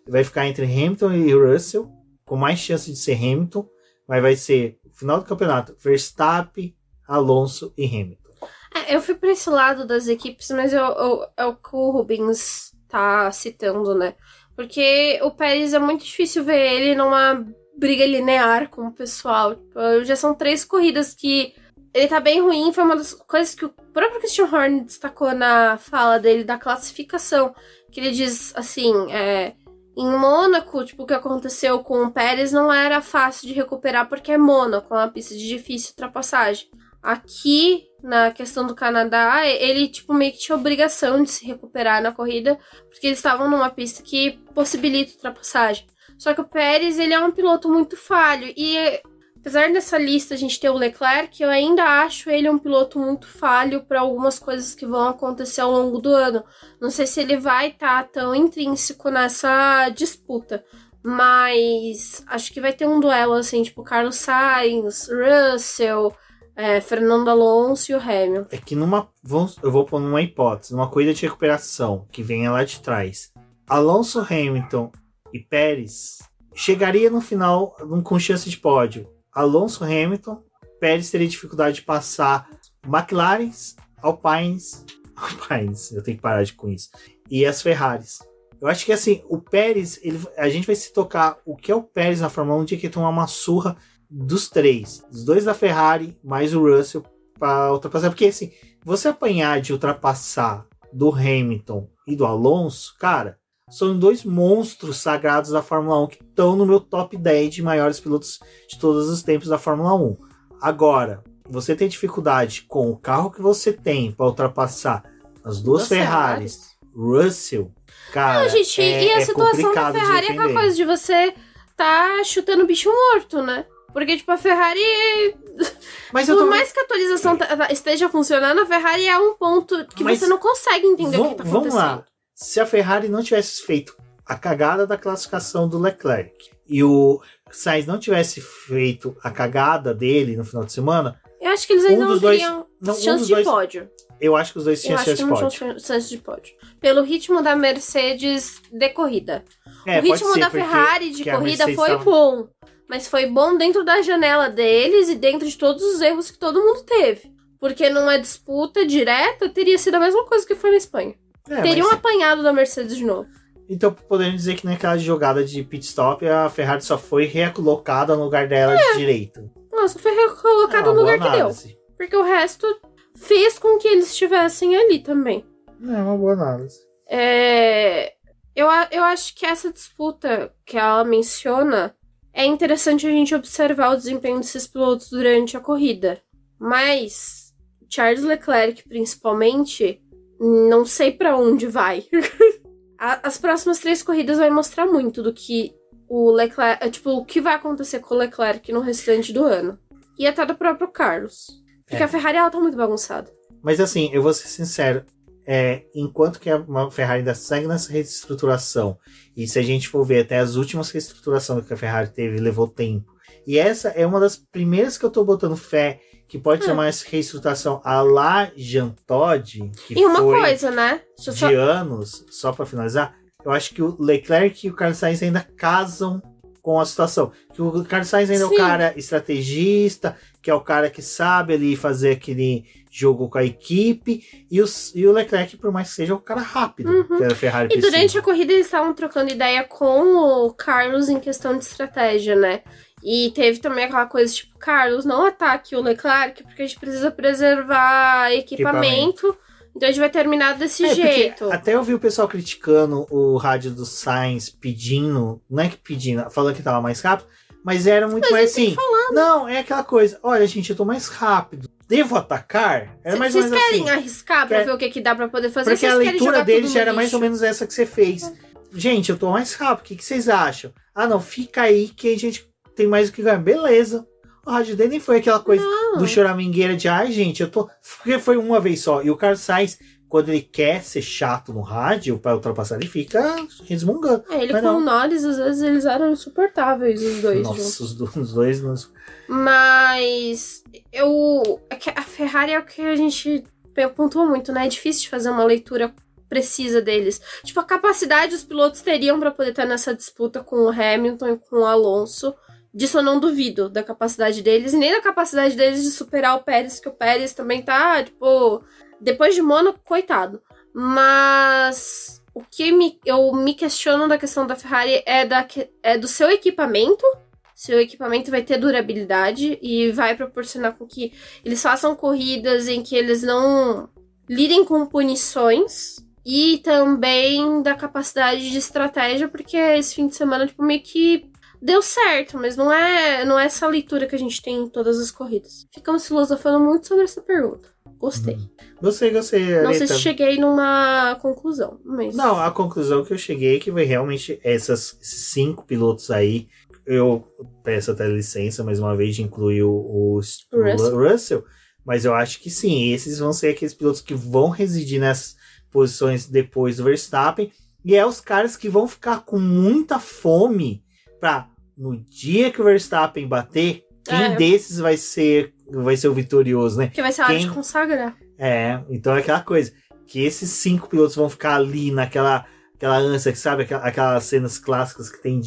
vai ficar entre Hamilton e Russell, com mais chance de ser Hamilton, mas vai ser, no final do campeonato, Verstappen, Alonso e Hamilton. Eu fui pra esse lado das equipes, mas é o que o Rubens tá citando, né? Porque o Pérez é muito difícil ver ele numa briga linear com o pessoal. Já são 3 corridas que ele tá bem ruim. Foi uma das coisas que o próprio Christian Horner destacou na fala dele da classificação. Que ele diz assim, em Mônaco, tipo, o que aconteceu com o Pérez não era fácil de recuperar porque é Mônaco, é uma pista de difícil ultrapassagem. Aqui, na questão do Canadá, ele, tipo, meio que tinha obrigação de se recuperar na corrida, porque eles estavam numa pista que possibilita ultrapassagem. Só que o Pérez, ele é um piloto muito falho, e apesar dessa lista a gente ter o Leclerc, eu ainda acho ele um piloto muito falho para algumas coisas que vão acontecer ao longo do ano. Não sei se ele vai estar tão intrínseco nessa disputa, mas acho que vai ter um duelo, assim, tipo, Carlos Sainz, Russell, Fernando Alonso e o Hamilton. É que eu vou pôr numa hipótese, numa corrida de recuperação que venha lá de trás, Alonso, Hamilton e Pérez chegaria no final com chance de pódio. Alonso, Hamilton, Pérez teria dificuldade de passar McLarens, Alpines, eu tenho que parar com isso, e as Ferraris. Eu acho que assim, o Pérez, a gente vai se tocar o que é o Pérez na Fórmula 1 de que tomar uma surra dos 3, os 2 da Ferrari, mais o Russell para ultrapassar, porque assim, você apanhar de ultrapassar do Hamilton e do Alonso, cara, são 2 monstros sagrados da Fórmula 1 que estão no meu top 10 de maiores pilotos de todos os tempos da Fórmula 1. Agora, você tem dificuldade com o carro que você tem para ultrapassar as 2 Ferraris, Russell, cara, gente, e a situação da Ferrari é aquela coisa de você tá chutando bicho morto, né? Porque, tipo, a Ferrari... Por mais que a atualização esteja funcionando, a Ferrari é um ponto que você não consegue entender o que tá acontecendo. Vamos lá. Se a Ferrari não tivesse feito a cagada da classificação do Leclerc e o Sainz não tivesse feito a cagada dele no final de semana... Eu acho que eles ainda não teriam chance de pódio. Eu acho que os dois tinham chance de pódio. Pelo ritmo da Mercedes de corrida. O ritmo da Ferrari de corrida foi bom. Mas foi bom dentro da janela deles e dentro de todos os erros que todo mundo teve. Porque numa disputa direta, teria sido a mesma coisa que foi na Espanha. Teriam apanhado da Mercedes de novo. Então podemos dizer que naquela jogada de pit stop, a Ferrari só foi recolocada no lugar dela de direito. Nossa, foi recolocada no lugar que deu. Porque o resto fez com que eles estivessem ali também. É uma boa análise. Eu acho que essa disputa que ela menciona... É interessante a gente observar o desempenho desses pilotos durante a corrida. Mas Charles Leclerc, principalmente, não sei pra onde vai. As próximas 3 corridas vai mostrar muito do que o Leclerc... Tipo, o que vai acontecer com o Leclerc no restante do ano. E até do próprio Carlos. Porque a Ferrari, ela tá muito bagunçada. Mas assim, eu vou ser sincero. Enquanto que a Ferrari ainda segue nessa reestruturação, e se a gente for ver até as últimas reestruturações que a Ferrari teve, levou tempo, e essa é uma das primeiras que eu tô botando fé que pode ser uma reestruturação à la Jean Todt, que e uma foi coisa, né? de anos, só para finalizar, eu acho que o Leclerc e o Carlos Sainz ainda casam com a situação, que o Carlos Sainz ainda é o cara estrategista, que é o cara que sabe ali fazer aquele jogo com a equipe, e o Leclerc, por mais que seja, é o cara rápido que a Ferrari precisa. E durante a corrida eles estavam trocando ideia com o Carlos em questão de estratégia, né? E teve também aquela coisa tipo, Carlos, não ataque o Leclerc, porque a gente precisa preservar equipamento. Então a gente vai terminar desse jeito. Até eu vi o pessoal criticando o rádio do Sainz pedindo, não é que pedindo, falando que tava mais rápido, mas era muito mais assim. Não, é aquela coisa, olha gente, eu tô mais rápido, devo atacar? Era mais ou menos assim. Vocês querem arriscar pra ver o que dá pra poder fazer? Porque a leitura deles já era mais ou menos essa que você fez. Gente, eu tô mais rápido, o que vocês acham? Ah não, fica aí que a gente tem mais o que ganhar. Beleza. O rádio dele nem foi aquela coisa do choramingueira de ai, gente, eu tô. Porque foi uma vez só. E o Carlos Sainz, quando ele quer ser chato no rádio pra ultrapassar, ele fica resmungando. Ele com o Norris, às vezes, eles eram insuportáveis, os dois. Nossa, os dois. Mas a Ferrari é o que a gente pontuou muito, né? É difícil de fazer uma leitura precisa deles. Tipo, a capacidade os pilotos teriam pra poder estar nessa disputa com o Hamilton e com o Alonso. Disso eu não duvido, da capacidade deles, e nem da capacidade deles de superar o Pérez, que o Pérez também tá, tipo, depois de Mônaco, coitado. Mas o que eu me questiono da questão da Ferrari é do seu equipamento. Seu equipamento vai ter durabilidade e vai proporcionar com que eles façam corridas em que eles não lidem com punições. E também da capacidade de estratégia, porque esse fim de semana, tipo, meio que deu certo, mas não é essa leitura que a gente tem em todas as corridas. Ficamos filosofando muito sobre essa pergunta. Gostei. Gostei. Não sei se cheguei numa conclusão, mas... Não, a conclusão que eu cheguei é que foi realmente esses 5 pilotos aí. Eu peço até licença, mais uma vez, de incluir o Russell. Mas eu acho que sim, esses vão ser aqueles pilotos que vão residir nessas posições depois do Verstappen. E é os caras que vão ficar com muita fome pra, no dia que o Verstappen bater, quem desses vai ser o vitorioso, né? Que vai ser a hora de consagrar. Então é aquela coisa, que esses 5 pilotos vão ficar ali naquela ânsia, que sabe, aquelas cenas clássicas que tem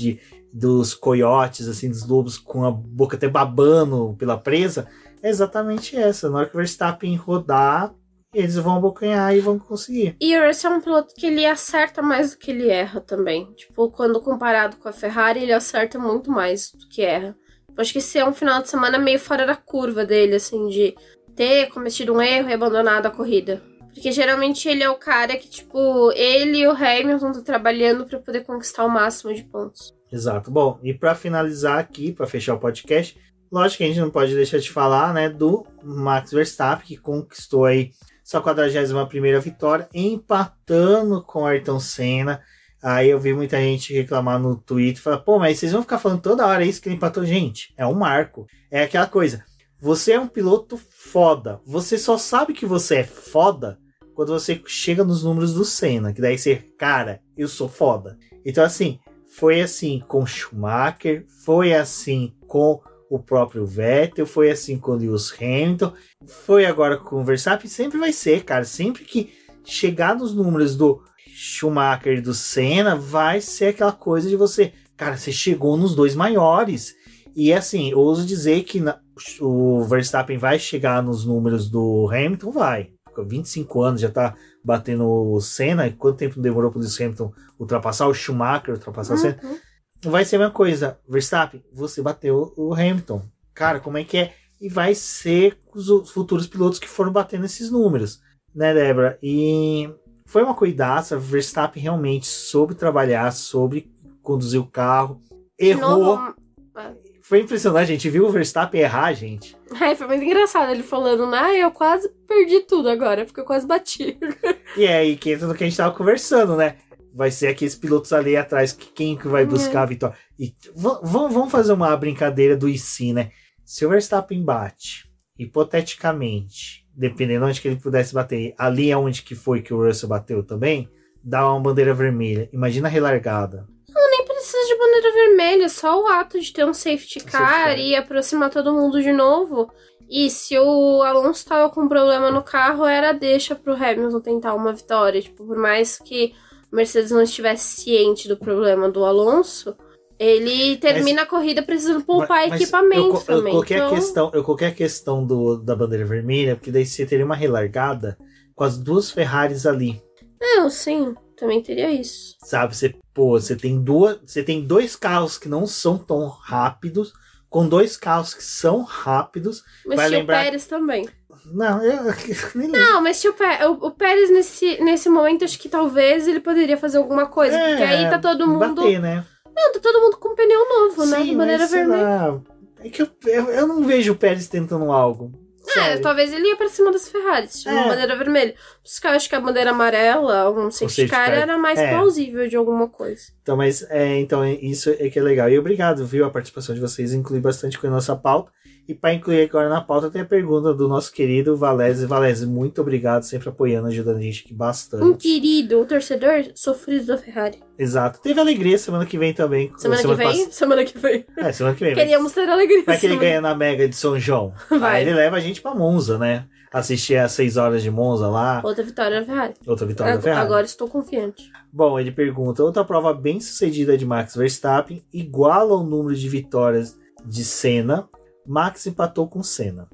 dos coiotes, assim, dos lobos com a boca até babando pela presa, é exatamente essa. Na hora que o Verstappen rodar, eles vão abocanhar e vão conseguir. E o Russell é um piloto que ele acerta mais do que ele erra também. Tipo, quando comparado com a Ferrari, ele acerta muito mais do que erra. Eu acho que esse é um final de semana meio fora da curva dele, assim, de ter cometido um erro e abandonado a corrida. Porque geralmente ele é o cara que, tipo, ele e o Hamilton estão trabalhando para poder conquistar o máximo de pontos. Exato. Bom, e para finalizar aqui, para fechar o podcast, lógico que a gente não pode deixar de falar, né, do Max Verstappen, que conquistou aí sua 41ª vitória, empatando com o Ayrton Senna. Aí eu vi muita gente reclamar no Twitter, falar, pô, mas vocês vão ficar falando toda hora isso que ele empatou. Gente, é um marco. É aquela coisa, você é um piloto foda. Você só sabe que você é foda quando você chega nos números do Senna, que daí você, cara, eu sou foda. Então assim, foi assim com Schumacher, foi assim com o próprio Vettel, foi assim com o Lewis Hamilton, foi agora com o Verstappen, sempre vai ser, cara, sempre que chegar nos números do Schumacher e do Senna, vai ser aquela coisa de você, cara, você chegou nos dois maiores, e assim, eu ouso dizer que o Verstappen vai chegar nos números do Hamilton, vai, 25 anos já tá batendo o Senna, quanto tempo demorou para o Lewis Hamilton ultrapassar o Schumacher, ultrapassar o Senna? Vai ser a mesma coisa, Verstappen, você bateu o Hamilton. Cara, como é que é? E vai ser os futuros pilotos que foram batendo esses números, né, Débora? E foi uma corridaça, Verstappen realmente soube trabalhar, soube conduzir o carro, errou. Foi impressionante, a gente viu o Verstappen errar, gente. Foi muito engraçado ele falando, eu quase perdi tudo agora, porque eu quase bati. E aí, que entra no que a gente tava conversando, né? Vai ser aqueles pilotos ali atrás, quem que vai buscar a vitória. E vamos fazer uma brincadeira do IC, né? Se o Verstappen bate, hipoteticamente, dependendo onde que ele pudesse bater, ali é onde que foi que o Russell bateu também, dá uma bandeira vermelha. Imagina a relargada. Não, nem precisa de bandeira vermelha, só o ato de ter um safety car e aproximar todo mundo de novo. E se o Alonso tava com problema no carro, era deixa pro Hamilton tentar uma vitória. Tipo, por mais que Mercedes não estivesse ciente do problema do Alonso, ele termina a corrida precisando poupar equipamento também. Eu coloquei a questão da bandeira vermelha, porque daí você teria uma relargada com as duas Ferraris ali. Não, sim, também teria isso. Sabe, você tem dois carros que não são tão rápidos, com 2 carros que são rápidos. Mas vai tinha lembrar... o Pérez também. Não, eu nem lembro. Não, mas tinha o Pérez nesse momento, acho que talvez ele poderia fazer alguma coisa. Porque aí tá todo mundo... Bater, né? Não, tá todo mundo com pneu novo, né? De bandeira vermelha. Lá, é que eu não vejo o Pérez tentando algo. Talvez ele ia pra cima das Ferraris, tipo, uma bandeira vermelha. Por isso que eu acho que a bandeira amarela, um safety car, era mais plausível de alguma coisa. Então, mas isso é que é legal. E obrigado, viu, a participação de vocês. Inclui bastante com a nossa pauta. E para incluir agora na pauta, tem a pergunta do nosso querido Valese. Valese, muito obrigado, sempre apoiando, ajudando a gente aqui bastante. Um querido, um torcedor sofrido da Ferrari. Exato. Teve alegria semana que vem também. Semana que vem? Semana que vem. Semana que vem. Queríamos ter alegria. Vai que ele ganha na Mega de São João. Vai. Aí ele leva a gente pra Monza, né? Assistir às 6 horas de Monza lá. Outra vitória da Ferrari. Outra vitória da Ferrari. Agora estou confiante. Bom, ele pergunta, outra prova bem sucedida de Max Verstappen iguala o número de vitórias de Senna. Max empatou com Senna.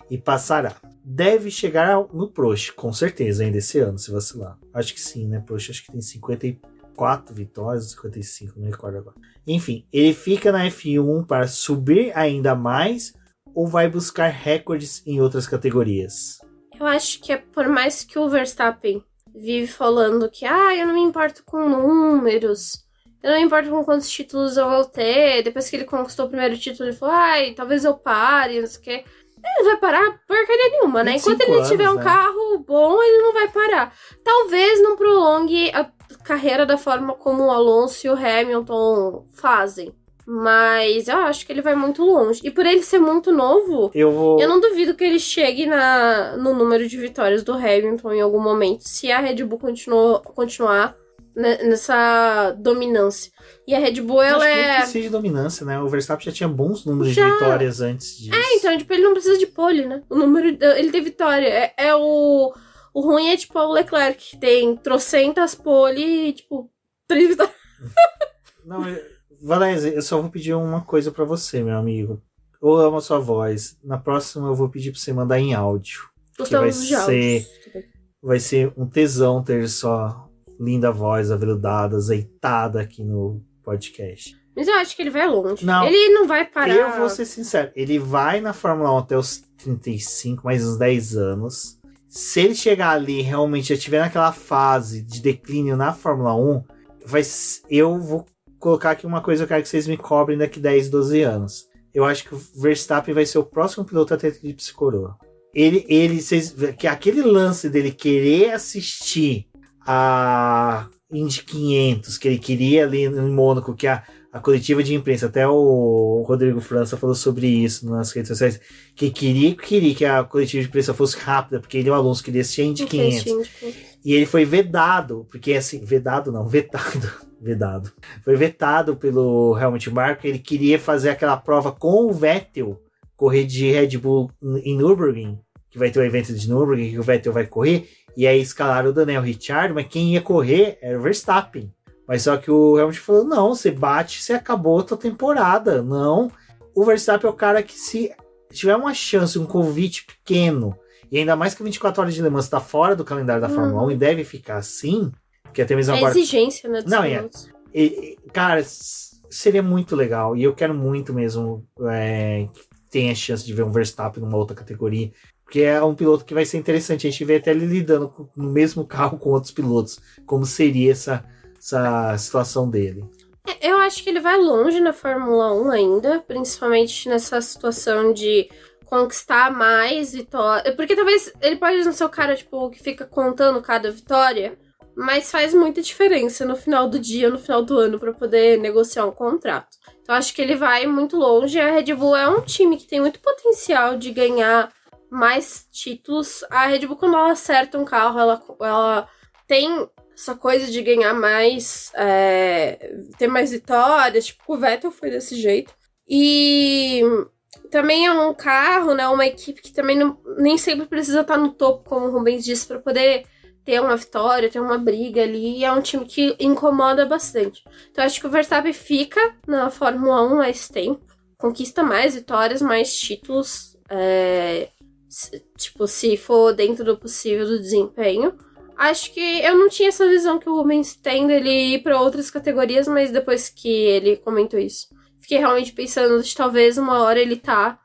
E passará. Deve chegar no Prost, com certeza, ainda esse ano, se vacilar. Acho que sim, né? Prost acho que tem 54 vitórias, 55, não me recordo agora. Enfim, ele fica na F1 para subir ainda mais ou vai buscar recordes em outras categorias? Eu acho que por mais que o Verstappen vive falando que eu não me importo com números, eu não me importo com quantos títulos eu vou ter, depois que ele conquistou o primeiro título, ele falou, talvez eu pare, não sei o quê. Ele não vai parar porcaria nenhuma, né? Enquanto ele tiver um carro bom, ele não vai parar. Talvez não prolongue a carreira da forma como o Alonso e o Hamilton fazem. Mas eu acho que ele vai muito longe. E por ele ser muito novo, eu não duvido que ele chegue no número de vitórias do Hamilton em algum momento. Se a Red Bull continuar nessa dominância. E a Red Bull, ela não precisa de dominância, né? O Verstappen já tinha bons números de vitórias antes disso. Então, ele não precisa de pole, né? O número... Ele tem vitória. O ruim é, o Leclerc, que tem trocentas pole e, 3 vitórias. Não, Valézia, eu só vou pedir uma coisa pra você, meu amigo. Eu amo a sua voz. Na próxima eu vou pedir pra você mandar em áudio. Gostamos de áudio. Vai ser um tesão ter sua linda voz aveludada, azeitada aqui no podcast. Mas eu acho que ele vai longe. Não, ele não vai parar. Eu vou ser sincero. Ele vai na Fórmula 1 até os 35, mais uns 10 anos. Se ele chegar ali e realmente já estiver naquela fase de declínio na Fórmula 1, eu vou colocar aqui uma coisa, eu quero que vocês me cobrem daqui 10, 12 anos. Eu acho que o Verstappen vai ser o próximo piloto a ter tríplice coroa. Que aquele lance dele querer assistir a Indy 500, que ele queria ali em Mônaco, que a coletiva de imprensa, até o Rodrigo França falou sobre isso nas redes sociais, que queria que a coletiva de imprensa fosse rápida, porque ele e o Alonso queriam assistir a Indy 500. E ele foi vedado, porque assim, vetado. Foi vetado pelo Helmut Marko, ele queria fazer aquela prova com o Vettel, correr de Red Bull em Nürburgring, que vai ter o evento de Nürburgring, que o Vettel vai correr, e aí escalaram o Daniel Ricciardo, mas quem ia correr era o Verstappen. Mas só que o Helmut falou, não, você bate, você acabou a tua temporada. Não, o Verstappen é o cara que se tiver uma chance, um convite pequeno, e ainda mais que 24 horas de Le Mans está fora do calendário da Fórmula 1 e deve ficar assim, porque até mesmo agora... exigência, né? Não, cara, seria muito legal, e eu quero muito mesmo que tenha a chance de ver um Verstappen numa outra categoria, porque é um piloto que vai ser interessante, a gente vê até ele lidando no mesmo carro com outros pilotos, como seria essa situação dele. Eu acho que ele vai longe na Fórmula 1 ainda, principalmente nessa situação de conquistar mais vitórias. Porque talvez ele pode não ser o cara, que fica contando cada vitória, mas faz muita diferença no final do dia, no final do ano, para poder negociar um contrato. Então acho que ele vai muito longe. A Red Bull é um time que tem muito potencial de ganhar mais títulos. A Red Bull, quando ela acerta um carro, ela tem essa coisa de ganhar mais, ter mais vitórias, o Vettel foi desse jeito. E também é um carro, né, uma equipe que também nem sempre precisa estar no topo, como o Rubens disse, para poder ter uma vitória, ter uma briga ali. E é um time que incomoda bastante. Então acho que o Verstappen fica na Fórmula 1 mais tempo, conquista mais vitórias, mais títulos, se for dentro do possível do desempenho. Acho que eu não tinha essa visão que o Rubens tem dele ir para outras categorias, mas depois que ele comentou isso, fiquei realmente pensando de talvez uma hora ele tá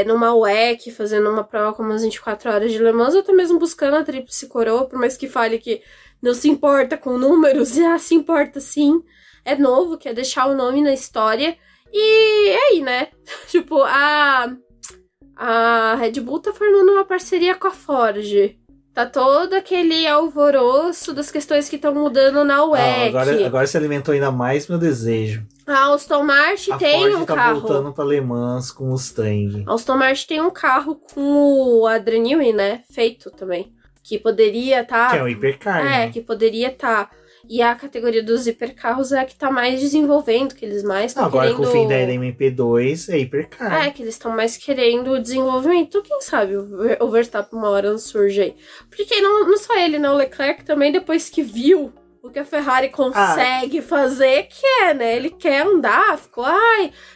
numa WEC, fazendo uma prova como as 24 horas de Le Mans, ou até mesmo buscando a tríplice coroa, por mais que fale que não se importa com números, se importa sim. É novo, quer deixar o nome na história. E aí, né? Tipo, a Red Bull tá formando uma parceria com a Ford. Tá todo aquele alvoroço das questões que estão mudando na WEC. Agora se alimentou ainda mais meu desejo. A Aston Martin tem Ford um tá carro. voltando pra Le Mans com o Mustang. A Aston Martin tem um carro com o Adrian Newey, né? Feito também. Que poderia estar... Que é um hipercar, né? que poderia estar. E a categoria dos hipercarros é a que tá mais desenvolvendo, que eles mais estão Agora querendo... com o fim da LMP2 é hipercar. Que eles estão mais querendo o desenvolvimento. Quem sabe o Verstappen uma hora não surge aí. Porque não só ele, né? O Leclerc também, depois que viu o que a Ferrari consegue fazer, né? Ele quer andar, ficou,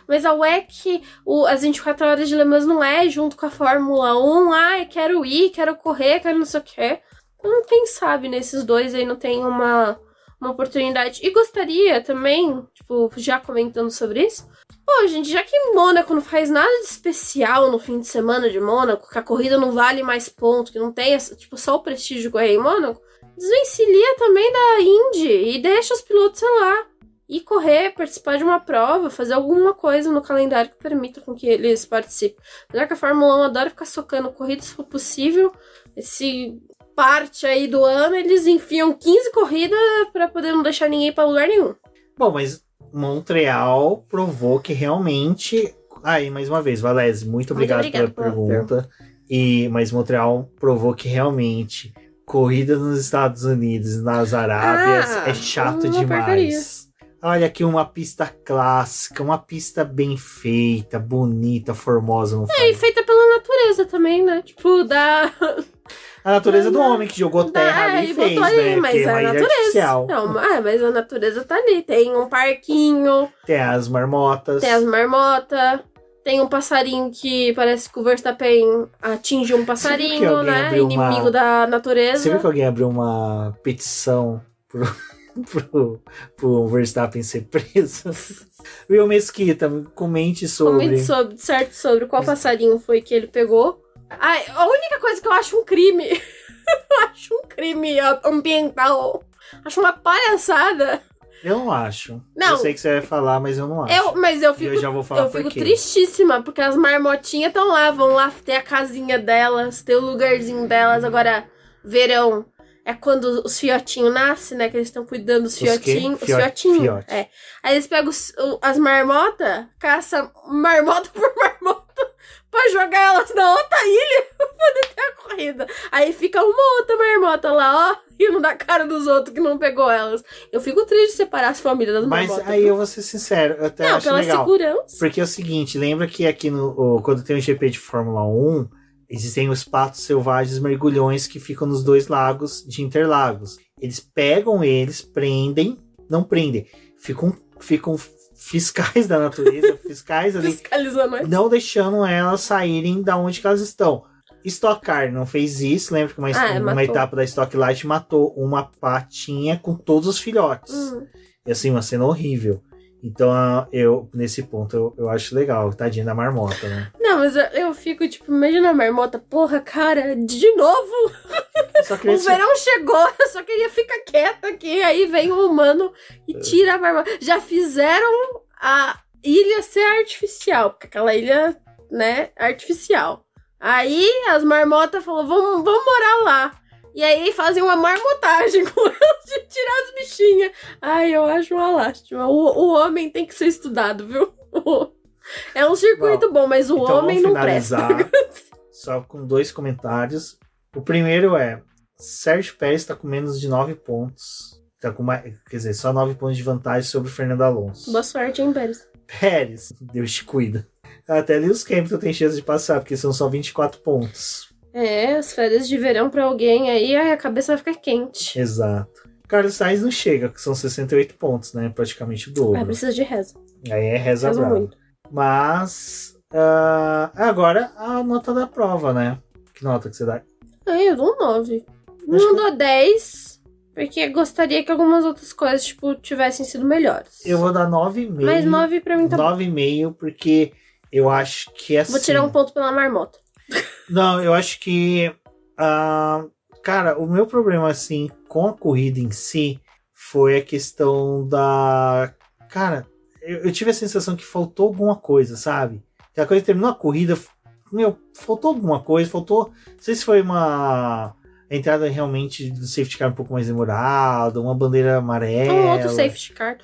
mas a WEC, as 24 horas de Le Mans não é junto com a Fórmula 1, quero ir, quero correr, quero não sei o quê. Então, quem sabe nesses dois aí não tem uma oportunidade. E gostaria também, tipo, já comentando sobre isso, pô, gente, já que Mônaco não faz nada de especial no fim de semana de Mônaco, que a corrida não vale mais ponto, que não tem, tipo, só o prestígio de correr em Mônaco, desvencilha também da Indy e deixa os pilotos, sei lá, ir correr, participar de uma prova, fazer alguma coisa no calendário que permita com que eles participem. Apesar que a Fórmula 1 adora ficar socando corrida, se for possível, esse parte aí do ano, eles enfiam 15 corridas pra poder não deixar ninguém pra lugar nenhum. Bom, mas Montreal provou que realmente... Aí, mais uma vez, Valese, muito obrigado pela pergunta. Mas Montreal provou que realmente corrida nos Estados Unidos, nas Arábias, é chato demais. Porcaria. Olha aqui uma pista clássica, uma pista bem feita, bonita, formosa. E feita pela natureza também, né? Tipo, a natureza do homem que jogou terra ali e fez, ali, né? Mas é a natureza. Não, mas a natureza tá ali. Tem um parquinho. Tem as marmotas. Tem um passarinho que parece que o Verstappen atinge um passarinho, né? Inimigo da natureza. Você viu que alguém abriu uma petição pro Verstappen ser preso? Will Mesquita, comente sobre qual passarinho foi que ele pegou. A única coisa que eu acho um crime, eu acho um crime ambiental, acho uma palhaçada. Eu não acho. Não. Eu sei que você vai falar, mas eu não acho. Eu já vou falar fico tristíssima, porque as marmotinhas vão lá ter a casinha delas, ter o lugarzinho delas. Agora, verão é quando os fiotinhos nascem, né? Que eles estão cuidando dos fiotinhos. Os fiotinhos. Aí eles pegam as marmotas, caçam marmota por marmota, pra jogar elas na outra ilha pra poder ter a corrida. Aí fica uma outra marmota lá, rindo da cara dos outros que não pegou elas. Eu fico triste de separar as famílias das marmotas. Mas aí eu vou ser sincero, eu até acho legal. Segurança. Porque é o seguinte, lembra que aqui quando tem o GP de Fórmula 1, existem os patos selvagens mergulhões que ficam nos 2 lagos de Interlagos. Eles pegam prendem, não prendem, ficam fiscais da natureza, fiscais ali, não deixando elas saírem da onde que elas estão. Stock Car não fez isso, lembra que uma etapa da Stock Light matou uma patinha com todos os filhotes. E assim, uma cena horrível. Então, nesse ponto, eu acho legal, tadinha da marmota, né? Não, mas eu fico, tipo, imagina a marmota, porra, cara, de novo? O verão chegou, eu só queria ficar quieta aqui, aí vem um humano e tira a marmota. Já fizeram a ilha ser artificial, porque aquela ilha, né, artificial. Aí as marmotas falaram, vamos morar lá. E aí fazem uma marmotagem com elas de tirar as bichinhas. Ai, eu acho uma lástima. O homem tem que ser estudado, viu? É um circuito bom, mas o homem não presta. Só com 2 comentários. O primeiro é, Sérgio Pérez tá com menos de 9 pontos. Tá com só 9 pontos de vantagem sobre o Fernando Alonso. Boa sorte, hein, Pérez? Pérez, Deus te cuida. Até Lewis Hamilton tem chance de passar, porque são só 24 pontos. As férias de verão pra alguém aí, a cabeça vai ficar quente. Exato. Carlos Sainz não chega, que são 68 pontos, né? Praticamente o dobro. Precisa de reza. Aí é reza brava. Muito. Mas, agora a nota da prova, né? Que nota que você dá? Eu dou um 9. Não dou 10, Porque gostaria que algumas outras coisas, tipo, tivessem sido melhores. Eu vou dar 9,5. Mas 9 pra mim tá bom. 9,5, porque eu acho que assim... Vou tirar um ponto pela marmota. Não, eu acho que... cara, o meu problema, assim, com a corrida em si, foi a questão da... Cara, eu tive a sensação que faltou alguma coisa, sabe? Que a coisa terminou a corrida... faltou alguma coisa, faltou... Não sei se foi uma... A entrada realmente do safety car um pouco mais demorada, uma bandeira amarela. Um outro safety car.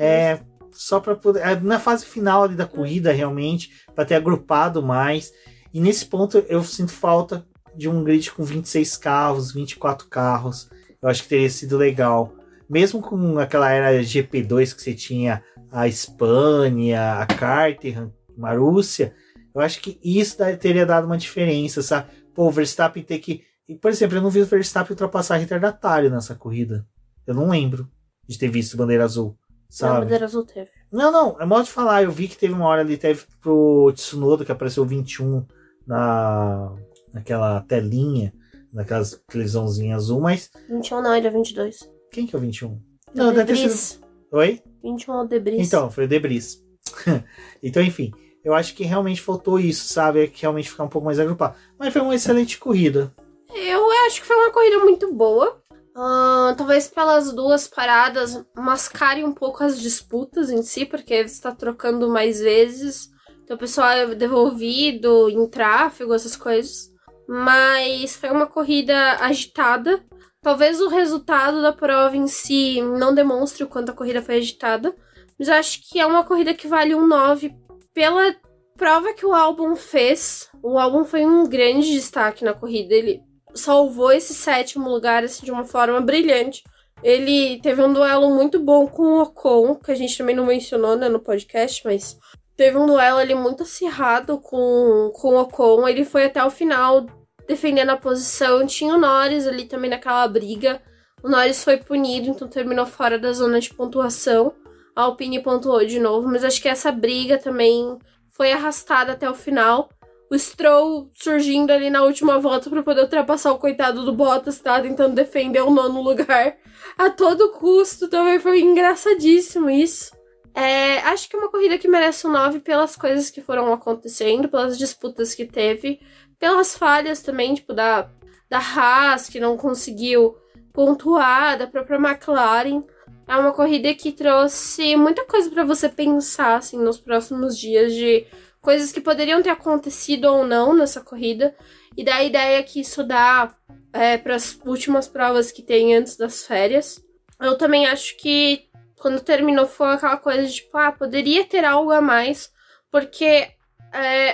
Só para poder... Na fase final ali da corrida, realmente, para ter agrupado mais. E nesse ponto eu sinto falta de um grid com 26 carros, 24 carros. Eu acho que teria sido legal. Mesmo com aquela era GP2 que você tinha a Espanha, a Caterham, Marúcia, eu acho que isso teria dado uma diferença, sabe? Pô, o Verstappen ter que... Por exemplo, eu não vi o Verstappen ultrapassar retardatário nessa corrida. Eu não lembro de ter visto bandeira azul, sabe? Não, bandeira azul teve. Não, é modo de falar. Eu vi que teve uma hora ali, teve pro Tsunoda, que apareceu 21 naquela telinha, naquelas televisãozinha azul, mas... 21 não, ele é 22. Quem que é o 21? Não, deve ter sido... Oi? 21 é o Debris. Então, foi o Debris. Então, enfim, eu acho que realmente faltou isso, sabe? Que realmente ficar um pouco mais agrupado. Mas foi uma excelente corrida. Eu acho que foi uma corrida muito boa. Talvez pelas duas paradas mascarem um pouco as disputas em si, porque ele está trocando mais vezes. Então o pessoal é devolvido em tráfego, essas coisas. Mas foi uma corrida agitada. Talvez o resultado da prova em si não demonstre o quanto a corrida foi agitada. Mas eu acho que é uma corrida que vale um 9 pela prova que o Albon fez. O Albon foi um grande destaque na corrida. Ele salvou esse 7º lugar assim, de uma forma brilhante. Ele teve um duelo muito bom com o Ocon, que a gente também não mencionou, né, no podcast, mas teve um duelo ali muito acirrado com o Ocon. Ele foi até o final defendendo a posição. Tinha o Norris ali também naquela briga. O Norris foi punido, então terminou fora da zona de pontuação. A Alpine pontuou de novo, mas acho que essa briga também foi arrastada até o final. O Stroll surgindo ali na última volta para poder ultrapassar o coitado do Bottas, tá? Tentando defender o 9º lugar a todo custo. Também foi engraçadíssimo isso. Acho que é uma corrida que merece um 9 pelas coisas que foram acontecendo, pelas disputas que teve, pelas falhas também, tipo, da Haas, que não conseguiu pontuar, da própria McLaren. É uma corrida que trouxe muita coisa para você pensar, assim, nos próximos dias de coisas que poderiam ter acontecido ou não nessa corrida, e da ideia que isso dá para as últimas provas que tem antes das férias. Eu também acho que quando terminou foi aquela coisa de tipo, poderia ter algo a mais, porque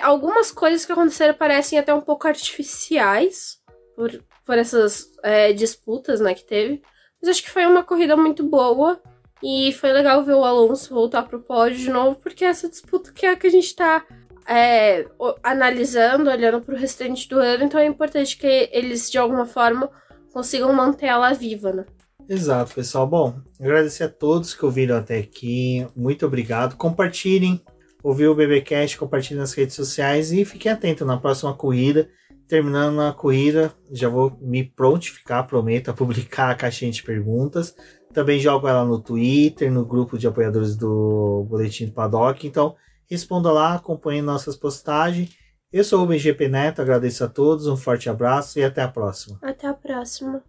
algumas coisas que aconteceram parecem até um pouco artificiais por essas disputas, né, que teve. Mas acho que foi uma corrida muito boa. E foi legal ver o Alonso voltar pro pódio de novo, porque essa disputa que é a que a gente tá analisando, olhando pro restante do ano, então é importante que eles, de alguma forma, consigam manter ela viva, né? Exato, pessoal. Bom, agradecer a todos que ouviram até aqui. Muito obrigado. Compartilhem, ouviu o BBcast, compartilhem nas redes sociais e fiquem atentos na próxima corrida. Terminando a corrida, já vou me prontificar, prometo, a publicar a caixinha de perguntas. Também jogo ela no Twitter, no grupo de apoiadores do Boletim do Paddock. Então, responda lá, acompanhe nossas postagens. Eu sou o BGP Neto, agradeço a todos, um forte abraço e até a próxima. Até a próxima.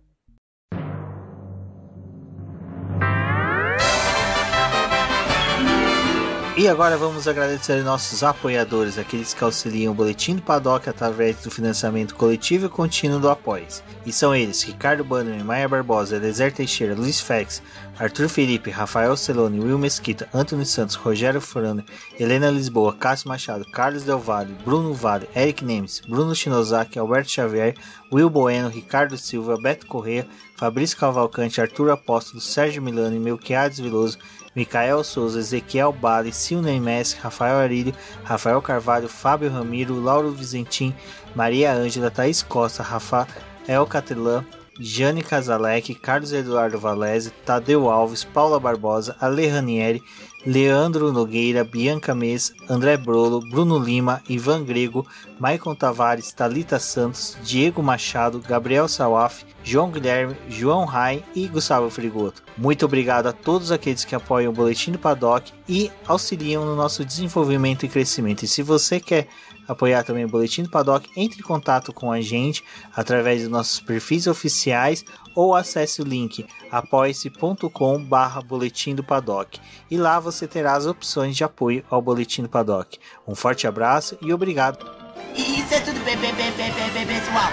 E agora vamos agradecer nossos apoiadores, aqueles que auxiliam o Boletim do Paddock através do financiamento coletivo e contínuo do Apoies. E são eles: Ricardo Bannerman, Maia Barbosa, Elezer Teixeira, Luiz Fex, Arthur Felipe, Rafael Celone, Will Mesquita, Antônio Santos, Rogério Furano, Helena Lisboa, Cássio Machado, Carlos Del Valle, Bruno Vale, Eric Nemes, Bruno Shinozaki, Alberto Xavier, Will Bueno, Ricardo Silva, Beto Corrêa, Fabrício Cavalcante, Arthur Apóstolo, Sérgio Milano, Melquiades Veloso, Micael Souza, Ezequiel Bale, Silney Messi, Rafael Arílio, Rafael Carvalho, Fábio Ramiro, Lauro Vizentim, Maria Ângela, Thaís Costa, Rafael Catelã, Jane Casalec, Carlos Eduardo Valese, Tadeu Alves, Paula Barbosa, Ale Ranieri, Leandro Nogueira, Bianca Mês, André Brolo, Bruno Lima, Ivan Grego, Maicon Tavares, Thalita Santos, Diego Machado, Gabriel Sawaf, João Guilherme, João Rai e Gustavo Frigoto. Muito obrigado a todos aqueles que apoiam o Boletim do Paddock e auxiliam no nosso desenvolvimento e crescimento. E se você quer apoiar também o Boletim do Paddock, entre em contato com a gente através dos nossos perfis oficiais ou acesse o link apoia-se.com/Boletim do Paddock e lá você terá as opções de apoio ao Boletim do Paddock. Um forte abraço e obrigado. Isso é tudo, pessoal.